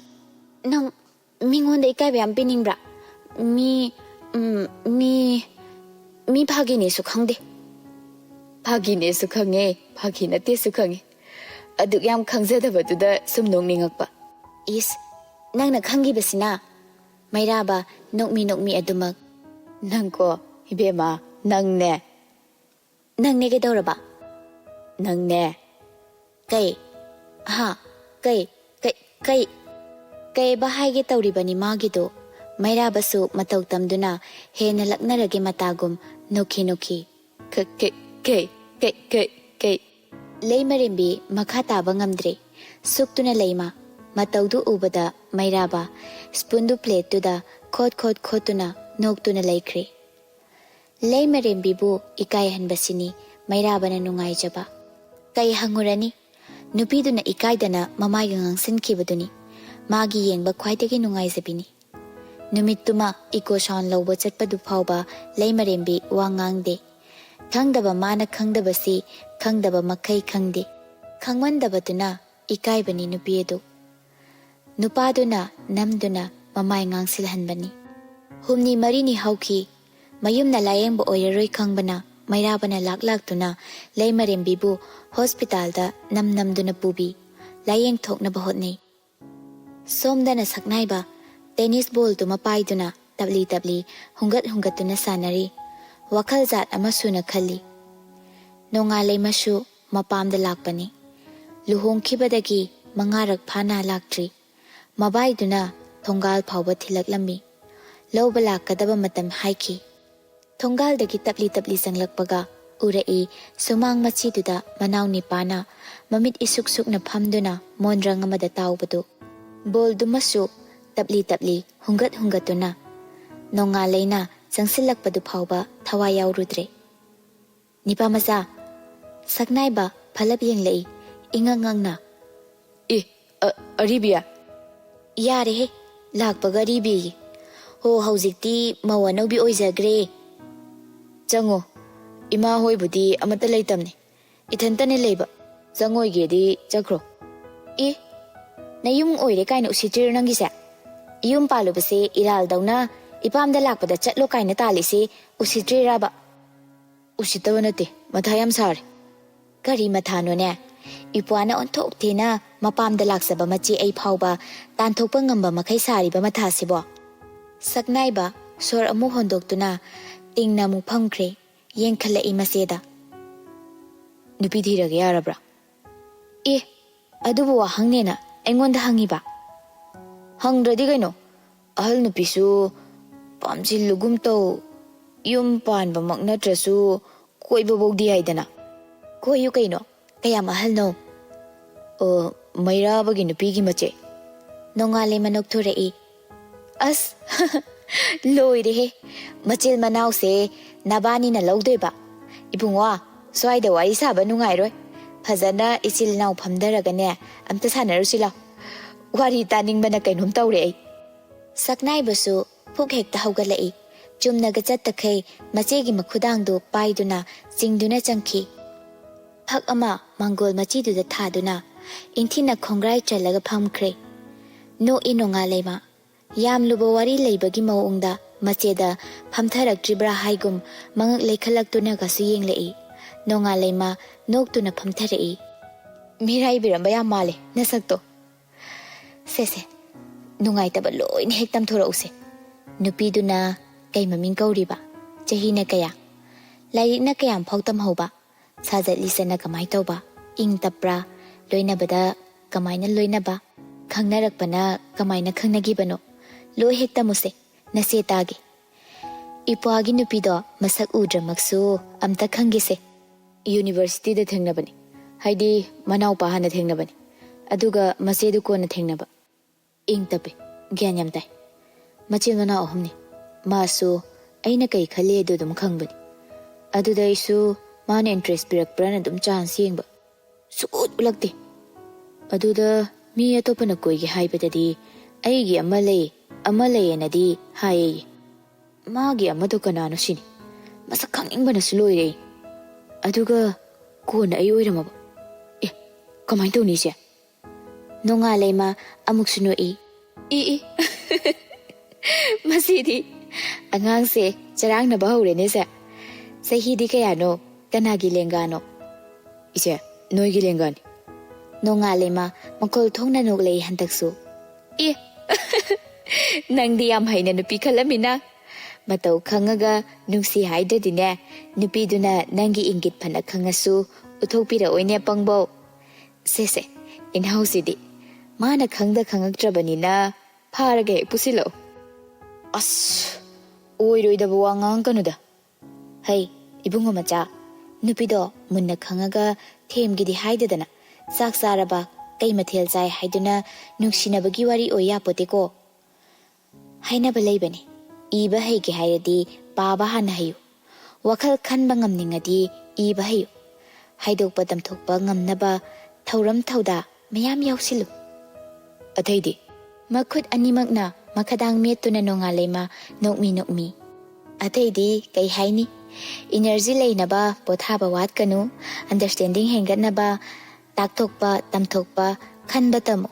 [SPEAKER 1] ꯅꯪ ꯃꯤꯉꯣꯟꯗ ꯏꯀꯥꯏꯕ ꯌꯥꯝ ꯄꯤꯅꯤꯡꯕ꯭ꯔꯥ? ꯃꯤ ꯐꯥꯒꯤꯅꯦꯁꯨ ꯈꯪꯗꯦ꯫ ꯐꯥꯒꯤꯅꯦꯁꯨ ꯈꯪꯉꯦ, ꯐꯥꯒꯤ ꯅꯠꯇꯦꯁꯨ ꯈꯪꯉꯦ꯫ ꯑꯗꯨꯛ ꯌꯥꯝ ꯈꯪꯖꯗꯕꯗꯨꯗ ꯁꯨꯝ ꯅꯣꯛꯅꯤꯡꯉꯛꯄ꯫ ꯏꯁ, ꯅꯪꯅ ꯈꯪꯒꯤꯕꯁꯤꯅ꯫ ꯃꯩꯔꯥꯕ ꯅꯣꯛꯃꯤ ꯅꯣꯛꯃꯤ ꯑꯗꯨꯃꯛ꯫ ꯅꯪꯀꯣ ꯏꯕꯦꯝꯃ, ꯅꯪꯅꯦ ꯀꯩꯗꯧꯔꯕ? ꯅꯪꯅꯦ ꯀꯩꯕ ꯍꯥꯏꯒꯦ ꯇꯧꯔꯤꯕꯅꯤ ꯃꯥꯒꯤꯗꯣ꯫ ꯃꯩꯔꯥꯕꯁꯨ ꯃꯇꯧ ꯇꯝꯗꯨꯅ ꯍꯦꯟꯅ ꯂꯛꯅꯔꯒꯦ ꯃꯇꯥꯒꯨꯝ ꯅꯣꯛꯈꯤ꯫ ꯀꯩ ꯂꯩꯃꯔꯦꯝꯕꯤ ꯃꯈꯥ ꯇꯥꯕ ꯉꯝꯗ꯭ꯔꯦ꯫ ꯁꯨꯛꯇꯨꯅ ꯂꯩꯃ ꯃꯇꯧꯗꯨ ꯎꯕꯗ ꯃꯩꯔꯥꯕ ꯁ꯭ꯄꯨꯟꯗꯨ ꯄ꯭ꯂꯦꯠꯇꯨꯗ ꯈꯣꯠꯇꯨꯅ ꯅꯣꯛꯇꯨꯅ ꯂꯩꯈ꯭ꯔꯦ꯫ ꯂꯩꯃꯔꯦꯝꯕꯤꯕꯨ ꯏꯀꯥꯏꯍꯟꯕꯁꯤꯅꯤ ꯃꯩꯔꯥꯕꯅ ꯅꯨꯡꯉꯥꯏꯖꯕ꯫ ꯀꯩ ꯍꯪꯉꯨꯔꯅꯤ? ꯅꯨꯄꯤꯗꯨꯅ ꯏꯀꯥꯏꯗꯅ ꯃꯃꯥꯏꯒ ꯉꯥꯡꯁꯤꯟꯈꯤꯕꯗꯨꯅꯤ ꯃꯥꯒꯤ ꯌꯦꯡꯕ ꯈ꯭ꯋꯥꯏꯗꯒꯤ ꯅꯨꯡꯉꯥꯏꯖꯕꯤꯅꯤ꯫ ꯅꯨꯃꯤꯠꯇꯨꯃ ꯏꯀꯣ ꯁꯥꯎꯟ ꯂꯧꯕ ꯆꯠꯄꯗꯨ ꯐꯥꯎꯕ ꯂꯩꯃꯔꯦꯝꯕꯤ ꯋꯥ ꯉꯥꯡꯗꯦ꯫ ꯈꯪꯗꯕ ꯃꯥꯅ ꯈꯪꯗꯕꯁꯤ ꯈꯪꯗꯕ ꯃꯈꯩ ꯈꯪꯗꯦ꯫ ꯈꯪꯃꯟꯗꯕꯗꯨꯅ ꯏꯀꯥꯏꯕꯅꯤ ꯅꯨꯄꯤ ꯑꯗꯨ꯫ ꯅꯨꯄꯥꯗꯨꯅ ꯅꯝꯗꯨꯅ ꯃꯃꯥꯏ ꯉꯥꯡꯁꯤꯜꯍꯟꯕꯅꯤ꯫ ꯍꯨꯝꯅꯤ ꯃꯔꯤꯅꯤ ꯍꯧꯈꯤ꯫ ꯃꯌꯨꯝꯅ ꯂꯥꯌꯦꯡꯕ ꯑꯣꯏꯔꯔꯣꯏ ꯈꯪꯕꯅ ꯃꯩꯔꯥꯕꯅ ꯂꯥꯛꯇꯨꯅ ꯂꯩꯃꯔꯦꯝꯕꯤꯕꯨ ꯍꯣꯁꯄꯤꯇꯥꯜꯗ ꯅꯝꯗꯨꯅ ꯄꯨꯕꯤ ꯂꯥꯌꯦꯡꯊꯣꯛꯅꯕ ꯍꯣꯠꯅꯩ꯫ ꯁꯣꯝꯗꯅ ꯁꯛꯅꯥꯏꯕ ꯇꯦꯅꯤꯁ ꯕꯣꯜꯗꯨꯃ ꯄꯥꯏꯗꯨꯅ ꯇꯞꯂꯤ ꯍꯨꯡꯒꯠꯇꯨꯅ ꯁꯥꯟꯅꯔꯤ꯫ ꯋꯥꯈꯜ ꯖꯥꯠ ꯑꯃ ꯁꯨꯅ ꯈꯜꯂꯤ꯫ ꯅꯣꯡꯉꯥꯜꯂꯩꯃꯁꯨ ꯃꯄꯥꯝꯗ ꯂꯥꯛꯄꯅꯤ꯫ ꯂꯨꯍꯣꯡꯈꯤꯕꯗꯒꯤ 5ꯔꯛ ꯐꯥꯅ ꯂꯥꯛꯇ꯭ꯔꯤ꯫ ꯃꯕꯥꯏꯗꯨꯅ ꯊꯣꯡꯒꯥꯜ ꯐꯥꯎꯕ ꯊꯤꯜꯂꯛꯂꯝꯃꯤ꯫ ꯂꯧꯕ ꯂꯥꯛꯀꯗꯕ ꯃꯇꯝ ꯍꯥꯏꯈꯤ꯫ ꯊꯣꯡꯒꯥꯜꯗꯒꯤ ꯇꯞꯂꯤ ꯆꯪꯂꯛꯄꯒ ꯎꯔꯛꯏ ꯁꯨꯃꯥꯡ ꯃꯆꯤꯗꯨꯗ ꯃꯅꯥꯎ ꯅꯤꯄꯥꯅ ꯃꯃꯤꯠ ꯏꯁꯨꯛ ꯁꯨꯛꯅ ꯐꯝꯗꯨꯅ ꯃꯣꯟꯗ꯭ꯔꯪ ꯑꯃꯗ ꯇꯥꯎꯕꯗꯨ꯫ ꯕꯣꯜꯗꯨꯃꯁꯨ ꯇꯞꯂꯤ ꯍꯨꯡꯒꯠꯇꯨꯅ ꯅꯣꯡꯉꯥꯜꯂꯩꯅ ꯆꯪꯁꯤꯜꯂꯛꯄꯗꯨ ꯐꯥꯎꯕ ꯊꯋꯥꯏ ꯌꯥꯎꯔꯨꯗ꯭ꯔꯦ꯫ ꯅꯤꯄꯥ ꯃꯆꯥ, ꯁꯛꯅꯥꯏꯕ ꯐꯂꯞ ꯌꯦꯡꯂꯛꯏ ꯏꯉꯛꯉꯛꯅ꯫ ꯑꯔꯤꯕꯤꯌꯥ? ꯌꯥꯔꯦꯍꯦ, ꯂꯥꯛꯄꯒ ꯑꯔꯤꯕꯤꯌꯦ꯫ ꯍꯧꯖꯤꯛꯇꯤ ꯃꯧ ꯑꯅꯧꯕꯤ ꯑꯣꯏꯖꯈ꯭ꯔꯦ꯫ ꯆꯪꯉꯣ, ꯏꯃꯥ ꯍꯣꯏꯕꯨꯗꯤ ꯑꯃꯠꯇ ꯂꯩꯇꯝꯅꯤ, ꯏꯊꯟꯇꯅꯦ ꯂꯩꯕ꯫ ꯆꯪꯉꯣꯏꯒꯦꯗꯤ ꯆꯠꯈ꯭ꯔꯣ꯫ ꯅꯌꯨꯝ ꯑꯣꯏꯔꯦ ꯀꯥꯏꯅ ꯎꯁꯤꯠꯇ꯭ꯔꯤꯔꯣ ꯅꯪꯒꯤꯁꯦ? ꯌꯨꯝ ꯄꯥꯜꯂꯨꯕꯁꯦ ꯏꯔꯥꯜꯗꯧꯅ ꯏꯄꯥꯝꯗ ꯂꯥꯛꯄꯗ ꯆꯠꯂꯣ ꯀꯥꯏꯅ ꯇꯥꯜꯂꯤꯁꯤ ꯎꯁꯤꯠꯇ꯭ꯔꯤꯔꯕ? ꯎꯁꯤꯠꯇꯕ ꯅꯠꯇꯦ, ꯃꯊꯥ ꯌꯥꯝ ꯁꯥꯔꯦ꯫ ꯀꯔꯤ ꯃꯊꯥꯅꯣꯅꯦ? ꯏꯄ꯭ꯋꯥꯅ ꯑꯣꯟꯊꯣꯛꯊꯤꯅ ꯃꯄꯥꯝꯗ ꯂꯥꯛꯆꯕ ꯃꯆꯦ ꯑꯩ ꯐꯥꯎꯕ ꯇꯥꯟꯊꯣꯛꯄ ꯉꯝꯕ ꯃꯈꯩ ꯁꯥꯔꯤꯕ ꯃꯊꯥꯁꯤꯕꯣ? ꯁꯛꯅꯥꯏꯕ ꯁꯣꯔ ꯑꯃꯨꯛ ꯍꯣꯟꯗꯣꯛꯇꯨꯅ ꯇꯤꯡꯅ ꯑꯃꯨꯛ ꯐꯝꯈ꯭ꯔꯦ꯫ ꯌꯦꯡꯈꯠꯂꯛꯏ ꯃꯆꯦꯗ꯫ ꯅꯨꯄꯤ ꯊꯤꯔꯒꯦ ꯌꯥꯔꯕ꯭ꯔꯥ? ꯑꯗꯨꯕꯨ ꯋꯥꯍꯪꯅꯦꯅ ꯑꯩꯉꯣꯟꯗ ꯍꯪꯉꯤꯕ?
[SPEAKER 2] ꯍꯪꯗ꯭ꯔꯗꯤ ꯀꯩꯅꯣ, ꯑꯍꯜ ꯅꯨꯄꯤꯁꯨ ꯄꯥꯝꯖꯤꯜꯂꯨꯒꯨꯝ ꯇꯧ, ꯌꯨꯝ ꯄꯥꯟꯕꯃꯛ ꯅꯠꯇ꯭ꯔꯁꯨ ꯀꯣꯏꯕꯕꯧꯗꯤ ꯌꯥꯏꯗꯅ.
[SPEAKER 1] ꯀꯣꯏꯌꯨ ꯀꯩꯅꯣ, ꯀꯌꯥꯝ ꯑꯍꯜꯅꯣ?
[SPEAKER 2] ꯃꯩꯔꯥꯕꯒꯤ ꯅꯨꯄꯤꯒꯤ ꯃꯆꯦ.
[SPEAKER 1] ꯅꯣꯡꯉꯥꯜꯂꯩꯃ ꯅꯣꯛꯊꯣꯔꯛꯏ. ꯑꯁ ꯂꯣꯏꯔꯦꯍꯦ, ꯃꯆꯤꯜ ꯃꯅꯥꯎꯁꯦ ꯅꯕꯥꯅꯤꯅ ꯂꯧꯗꯣꯏꯕ? ꯏꯕꯨꯡꯉꯣ, ꯁ꯭ꯋꯥꯏꯗ ꯋꯥꯔꯤ ꯁꯥꯕ ꯅꯨꯡꯉꯥꯏꯔꯣꯏ. ꯐꯖꯅ ꯏꯆꯤꯜ ꯏꯅꯥꯎ ꯐꯝꯊꯔꯒꯅꯦ ꯑꯝꯇ ꯁꯥꯟꯅꯔꯨꯁꯤ ꯂꯥꯎ. ꯋꯥꯔꯤ ꯇꯥꯅꯤꯡꯕꯅ ꯀꯩꯅꯣꯝ ꯇꯧꯔꯦ ꯑꯩ. ꯁꯛꯅꯥꯏꯕꯁꯨ ꯄꯨꯛ ꯍꯦꯛꯇ ꯍꯧꯒꯠꯂꯛꯏ. ꯆꯨꯝꯅꯒ ꯆꯠꯇꯈꯩ ꯃꯆꯦꯒꯤ ꯃꯈꯨꯗꯥꯡꯗꯨ ꯄꯥꯏꯗꯨꯅ ꯆꯤꯡꯗꯨꯅ ꯆꯪꯈꯤ. ꯐꯛ ꯑꯃ ꯃꯥꯡꯒꯣꯜ ꯃꯆꯤꯗꯨꯗ ꯊꯥꯗꯨꯅ ꯏꯟꯊꯤꯅ ꯈꯣꯡꯒ꯭ꯔꯥꯏ ꯆꯜꯂꯒ ꯐꯝꯈ꯭ꯔꯦ. ꯅꯣꯛꯏ ꯅꯣꯡꯉꯥꯜꯂꯩꯃ. ꯌꯥꯝ ꯂꯨꯕ ꯋꯥꯔꯤ ꯂꯩꯕꯒꯤ ꯃꯑꯣꯡꯗ ꯃꯆꯦꯗ ꯐꯝꯊꯔꯛꯇ꯭ꯔꯤꯕ꯭ꯔꯥ ꯍꯥꯏꯒꯨꯝ ꯃꯉꯛ ꯂꯩꯈꯠꯂꯛꯇꯨꯅꯒꯁꯨ ꯌꯦꯡꯂꯛꯏ. ꯅꯣꯡꯉꯥꯜꯂꯩꯃ ꯅꯣꯛꯇꯨꯅ ꯐꯝꯊꯔꯛꯏ.
[SPEAKER 2] ꯃꯤꯔꯥꯏꯕꯤꯔꯝꯕ ꯌꯥꯝ ꯃꯥꯜꯂꯦ ꯅꯁꯛꯇꯣ.
[SPEAKER 1] ꯁꯦꯁꯦ, ꯅꯨꯡꯉꯥꯏꯇꯕ ꯂꯣꯏꯅ ꯍꯦꯛ ꯇꯝꯊꯣꯔꯛꯎꯁꯦ. ꯅꯨꯄꯤꯗꯨꯅ ꯀꯩ ꯃꯃꯤꯡ ꯀꯧꯔꯤꯕ? ꯆꯍꯤꯅ ꯀꯌꯥ? ꯂꯥꯏꯔꯤꯛꯅ ꯀꯌꯥꯝ ꯐꯥꯎ ꯇꯝꯍꯧꯕ? ꯁꯥꯖꯠ ꯂꯤꯆꯠꯅ ꯀꯃꯥꯏ ꯇꯧꯕ? ꯏꯪ ꯇꯞꯄ꯭ꯔꯥ? ꯂꯣꯏꯅꯕꯗ ꯀꯃꯥꯏꯅ ꯂꯣꯏꯅꯕ? ꯈꯪꯅꯔꯛꯄꯅ ꯀꯃꯥꯏꯅ ꯈꯪꯅꯈꯤꯕꯅꯣ? ꯂꯣꯏ ꯍꯦꯛ ꯇꯝꯃꯨꯁꯦ, ꯅꯆꯦ ꯇꯥꯒꯦ. ꯏꯄ꯭ꯋꯥꯒꯤ ꯅꯨꯄꯤꯗꯣ ꯃꯁꯛ ꯎꯗ꯭ꯔꯃꯛꯁꯨ ꯑꯝꯇ ꯈꯪꯒꯤꯁꯦ.
[SPEAKER 2] ꯌꯨꯅꯤꯚꯔꯁꯤꯇꯤꯗ ꯊꯦꯡꯅꯕꯅꯤ, ꯍꯥꯏꯗꯤ ꯃꯅꯥꯎꯄꯥ ꯍꯥꯟꯅ ꯊꯦꯡꯅꯕꯅꯤ, ꯑꯗꯨꯒ ꯃꯆꯦꯗꯨ ꯀꯣꯟꯅ ꯊꯦꯡꯅꯕ. ꯏꯪ ꯇꯞꯄꯦ, ꯒ꯭ꯌꯥꯟ ꯌꯥꯝ ꯇꯥꯏ. ꯃꯆꯤꯟ ꯃꯅꯥꯎ 3ꯅꯤ. ꯃꯥꯁꯨ ꯑꯩꯅ ꯀꯩ ꯈꯜꯂꯤ ꯑꯗꯨ ꯑꯗꯨꯝ ꯈꯪꯕꯅꯤ. ꯑꯗꯨꯗ ꯑꯩꯁꯨ ꯃꯥꯅ ꯏꯟꯇꯔꯦꯁ ꯄꯤꯔꯛꯄ꯭ꯔꯥꯅ ꯑꯗꯨꯝ ꯆꯥꯟꯁ ꯌꯦꯡꯕ. ꯁꯨꯛꯎꯠ ꯎꯠꯂꯛꯇꯦ. ꯑꯗꯨꯗ ꯃꯤ ꯑꯇꯣꯞꯄꯅ ꯀꯣꯏꯒꯦ ꯍꯥꯏꯕꯗꯗꯤ ꯑꯩꯒꯤ ꯑꯃ ꯂꯩꯌꯦꯅꯗꯤ ꯍꯥꯏꯌꯦ. ꯃꯥꯒꯤ ꯑꯃꯗꯣ ꯀꯅꯥꯅꯣ ꯁꯤꯅꯤ. ꯃꯁꯛ ꯈꯪꯅꯤꯡꯕꯅꯁꯨ ꯂꯣꯏꯔꯦ. ꯑꯗꯨꯒ ꯀꯣꯟꯅ ꯑꯩ ꯑꯣꯏꯔꯝꯃꯕ. ꯀꯃꯥꯏꯅ ꯇꯧꯅꯤ ꯏꯆꯦ?
[SPEAKER 1] ꯅꯣꯡꯉꯥꯜꯂꯩꯃ ꯑꯃꯨꯛꯁꯨ ꯅꯣꯛꯏ.
[SPEAKER 2] ꯃꯁꯤꯗꯤ ꯑꯉꯥꯡꯁꯦ ꯆꯔꯥꯡꯅꯕ ꯍꯧꯔꯦꯅꯦꯁꯦ.
[SPEAKER 1] ꯆꯍꯤꯗꯤ ꯀꯌꯥꯅꯣ? ꯀꯅꯥꯒꯤ ꯂꯦꯡꯒꯥꯅꯣ?
[SPEAKER 2] ꯏꯆꯦ, ꯅꯣꯏꯒꯤ ꯂꯦꯡꯒꯥꯅꯤ.
[SPEAKER 1] ꯅꯣꯡꯉꯥꯜꯂꯩꯃ ꯃꯈꯣꯜ ꯊꯣꯛꯅ ꯅꯣꯛꯂꯛꯏ ꯍꯟꯗꯛꯁꯨ.
[SPEAKER 2] ꯅꯪꯗꯤ ꯌꯥꯝ ꯍꯩꯅ ꯅꯨꯄꯤ ꯈꯜꯂꯝꯃꯤꯅ.
[SPEAKER 1] ꯃꯇꯧ ꯈꯪꯉꯒ ꯅꯨꯡꯁꯤ ꯍꯥꯏꯗ꯭ꯔꯗꯤꯅꯦ, ꯅꯨꯄꯤꯗꯨꯅ ꯅꯪꯒꯤ ꯏꯪꯒꯤꯠ ꯐꯅ ꯈꯪꯉꯁꯨ ꯎꯠꯊꯣꯛꯄꯤꯔꯛꯑꯣꯏꯅꯦ ꯄꯪꯕꯧ.
[SPEAKER 2] ꯁꯦꯁꯦ, ꯏꯟꯍꯧꯁꯤꯗꯤ ꯃꯥꯅ ꯈꯪꯉꯛꯇ꯭ꯔꯕꯅꯤꯅ ꯐꯥꯔꯒ ꯍꯦꯛ ꯄꯨꯁꯤꯜꯂꯛꯑꯣ. ꯑꯁ, ꯑꯣꯏꯔꯣꯏꯗꯕ ꯋꯥ ꯉꯥꯡꯉꯛꯀꯅꯨꯗ.
[SPEAKER 1] ꯍꯩ ꯏꯕꯨꯡꯉꯣ ꯃꯆꯥ, ꯅꯨꯄꯤꯗꯣ ꯃꯨꯟꯅ ꯈꯪꯉꯒ ꯊꯦꯝꯒꯤꯗꯤ ꯍꯥꯏꯗꯗꯅ ꯆꯥꯛ ꯆꯥꯔꯕ, ꯀꯩ ꯃꯊꯦꯜ ꯆꯥꯏ ꯍꯥꯏꯗꯨꯅ ꯅꯨꯡꯁꯤꯅꯕꯒꯤ ꯋꯥꯔꯤ ꯑꯣꯏ ꯌꯥꯄꯣꯠꯇꯦꯀꯣ. ꯍꯥꯏꯅꯕ ꯂꯩꯕꯅꯤ, ꯏꯕ ꯍꯩꯒꯦ ꯍꯥꯏꯔꯗꯤ ꯄꯥꯕ ꯍꯥꯟꯅ ꯍꯩꯌꯨ. ꯋꯥꯈꯜ ꯈꯟꯕ ꯉꯝꯅꯤꯡꯉꯗꯤ ꯏꯕ ꯍꯩꯌꯨ. ꯍꯥꯏꯗꯣꯛꯄ ꯇꯝꯊꯣꯛꯄ ꯉꯝꯅꯕ ꯊꯧꯔꯝ ꯊꯧꯗꯥ ꯃꯌꯥꯝ ꯌꯥꯎꯁꯤꯜꯂꯨ.
[SPEAKER 2] ꯑꯇꯩꯗꯤ?
[SPEAKER 1] ꯃꯈꯨꯠ ꯑꯅꯤꯃꯛꯅ ꯃꯈꯗꯥꯡ ꯃꯦꯠꯇꯨꯅ ꯅꯣꯡꯉꯥꯜꯂꯩꯃ ꯅꯣꯛꯃꯤ. ꯑꯇꯩꯗꯤ ꯀꯩ ꯍꯥꯏꯅꯤ? ꯏꯅꯔꯖꯤ ꯂꯩꯅꯕ ꯄꯣꯊꯥꯕ ꯋꯥꯠꯀꯅꯨ, ꯑꯟꯗꯔꯁꯇꯦꯟꯗꯤꯡ ꯍꯦꯟꯒꯠꯅꯕ ꯇꯥꯛꯊꯣꯛꯄ ꯇꯝꯊꯣꯛꯄ ꯈꯟꯕ ꯇꯝꯃꯨ.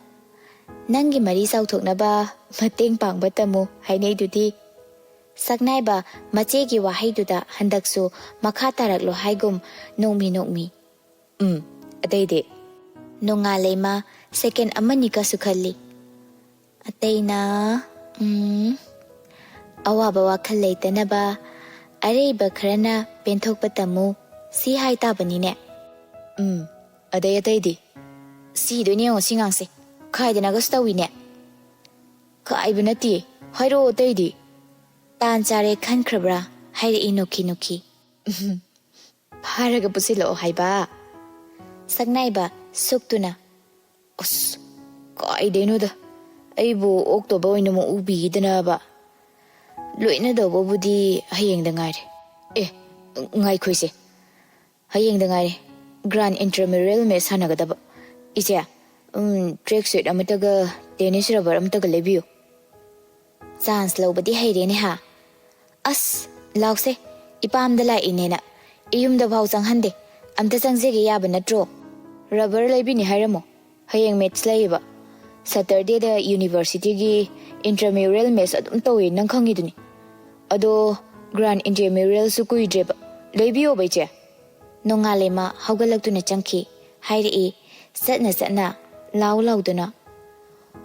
[SPEAKER 1] ꯅꯪꯒꯤ ꯃꯔꯤ ꯆꯥꯎꯊꯣꯛꯅꯕ ꯃꯇꯦꯡ ꯄꯥꯡꯕ ꯇꯝꯃꯨ ꯍꯥꯏꯅꯩꯗꯨꯗꯤ. ꯁꯛꯅꯥꯏꯕ ꯃꯆꯦꯒꯤ ꯋꯥꯍꯩꯗꯨꯗ ꯍꯟꯗꯛꯁꯨ ꯃꯈꯥ ꯇꯥꯔꯛꯂꯣ ꯍꯥꯏꯒꯨꯝ ꯅꯣꯛꯃꯤ.
[SPEAKER 2] ꯑꯇꯩꯗꯤ?
[SPEAKER 1] ꯅꯣꯡꯉꯥꯜꯂꯩꯃ ꯁꯦꯀꯦꯟ ꯑꯃꯅꯤꯀꯁꯨ ꯈꯜꯂꯤ. ꯑꯇꯩꯅ ꯑꯋꯥꯕ ꯋꯥꯈꯜ ꯂꯩꯇꯅꯕ ꯑꯔꯩꯕ ꯈꯔꯅ ꯄꯦꯟꯊꯣꯛꯄ ꯇꯝꯃꯨ, ꯁꯤ ꯍꯥꯏ ꯇꯥꯕꯅꯤꯅꯦ.
[SPEAKER 2] ꯑꯇꯩꯗꯤ?
[SPEAKER 1] ꯁꯤꯗꯣꯏꯅꯦ ꯌꯦꯡꯉꯣ ꯁꯤ ꯉꯥꯡꯁꯦ, ꯈꯥꯏꯗꯅꯒꯁꯨ ꯇꯧꯏꯅꯦ.
[SPEAKER 2] ꯈꯥꯏꯕ ꯅꯠꯇꯦ, ꯍꯥꯏꯔꯛꯑꯣ ꯑꯇꯩꯗꯤ.
[SPEAKER 1] ꯇꯥꯟ ꯆꯥꯔꯦ ꯈꯟꯈ꯭ꯔꯕ꯭ꯔꯥ ꯍꯥꯏꯔꯛꯏ ꯅꯣꯛꯈꯤ.
[SPEAKER 2] ꯐꯥꯔꯒ ꯄꯨꯁꯤꯜꯂꯛꯑꯣ ꯍꯥꯏꯕ.
[SPEAKER 1] ꯁꯛꯅꯥꯏꯕ ꯁꯨꯛꯇꯨꯅ.
[SPEAKER 2] ꯑꯁ, ꯀꯥꯏꯗꯩꯅꯣꯗ, ꯑꯩꯕꯨ ꯑꯣꯛꯇꯣꯕ ꯑꯣꯏꯅ ꯑꯃꯨꯛ ꯎꯕꯤꯈꯤꯗꯅꯕ. ꯂꯣꯏꯅꯗꯧꯕꯕꯨꯗꯤ ꯍꯌꯦꯡꯗ ꯉꯥꯏꯔꯦ. ꯉꯥꯏꯈꯣꯏꯁꯦ, ꯍꯌꯦꯡꯗ ꯉꯥꯏꯔꯦ ꯒ꯭ꯔꯥꯟ ꯏꯟꯇ꯭ꯔꯃꯦꯔꯦꯜ ꯃꯦꯠꯆ ꯁꯥꯟꯅꯒꯗꯕ. ꯏꯆꯦ, ꯇ꯭ꯔꯦꯛ ꯁꯨꯏꯠ ꯑꯃꯇꯒ ꯇꯦꯅꯤꯁ ꯔꯕꯔ ꯑꯃꯇꯒ ꯂꯩꯕꯤꯌꯨ.
[SPEAKER 1] ꯆꯥꯟꯁ ꯂꯧꯕꯗꯤ ꯍꯩꯔꯦꯅꯦ ꯍꯥ. ꯑꯁ ꯂꯥꯎꯁꯦ, ꯏꯄꯥꯝꯗ ꯂꯥꯛꯏꯅꯦꯅ ꯏꯌꯨꯝꯗ ꯐꯥꯎ ꯆꯪꯍꯟꯗꯦ. ꯑꯝꯇ ꯆꯪꯖꯒꯦ ꯌꯥꯕ ꯅꯠꯇ꯭ꯔꯣ?
[SPEAKER 2] ꯔꯕꯔ ꯂꯩꯕꯤꯅꯤ ꯍꯥꯏꯔꯝꯃꯣ, ꯍꯌꯦꯡ ꯃꯦꯠꯆ ꯂꯩꯌꯦꯕ. ꯁꯇꯔꯗꯦꯗ ꯌꯨꯅꯤꯚꯔꯁꯤꯇꯤꯒꯤ ꯏꯟꯇ꯭ꯔꯃꯦꯔꯦꯜ ꯃꯦꯠꯆ ꯑꯗꯨꯝ ꯇꯧꯋꯦ, ꯅꯪ ꯈꯪꯉꯤꯗꯨꯅꯤ. ꯑꯗꯣ ꯒ꯭ꯔꯥꯟ ꯏꯟꯇ꯭ꯔꯃꯦꯔꯦꯜꯁꯨ ꯀꯨꯏꯗ꯭ꯔꯦꯕ. ꯂꯩꯕꯤꯌꯣꯕ ꯏꯆꯦ.
[SPEAKER 1] ꯅꯣꯡꯉꯥꯜꯂꯩꯃ ꯍꯧꯒꯠꯂꯛꯇꯨꯅ ꯆꯪꯈꯤ. ꯍꯥꯏꯔꯛꯏ ꯆꯠꯅ ꯂꯥꯎꯗꯨꯅ.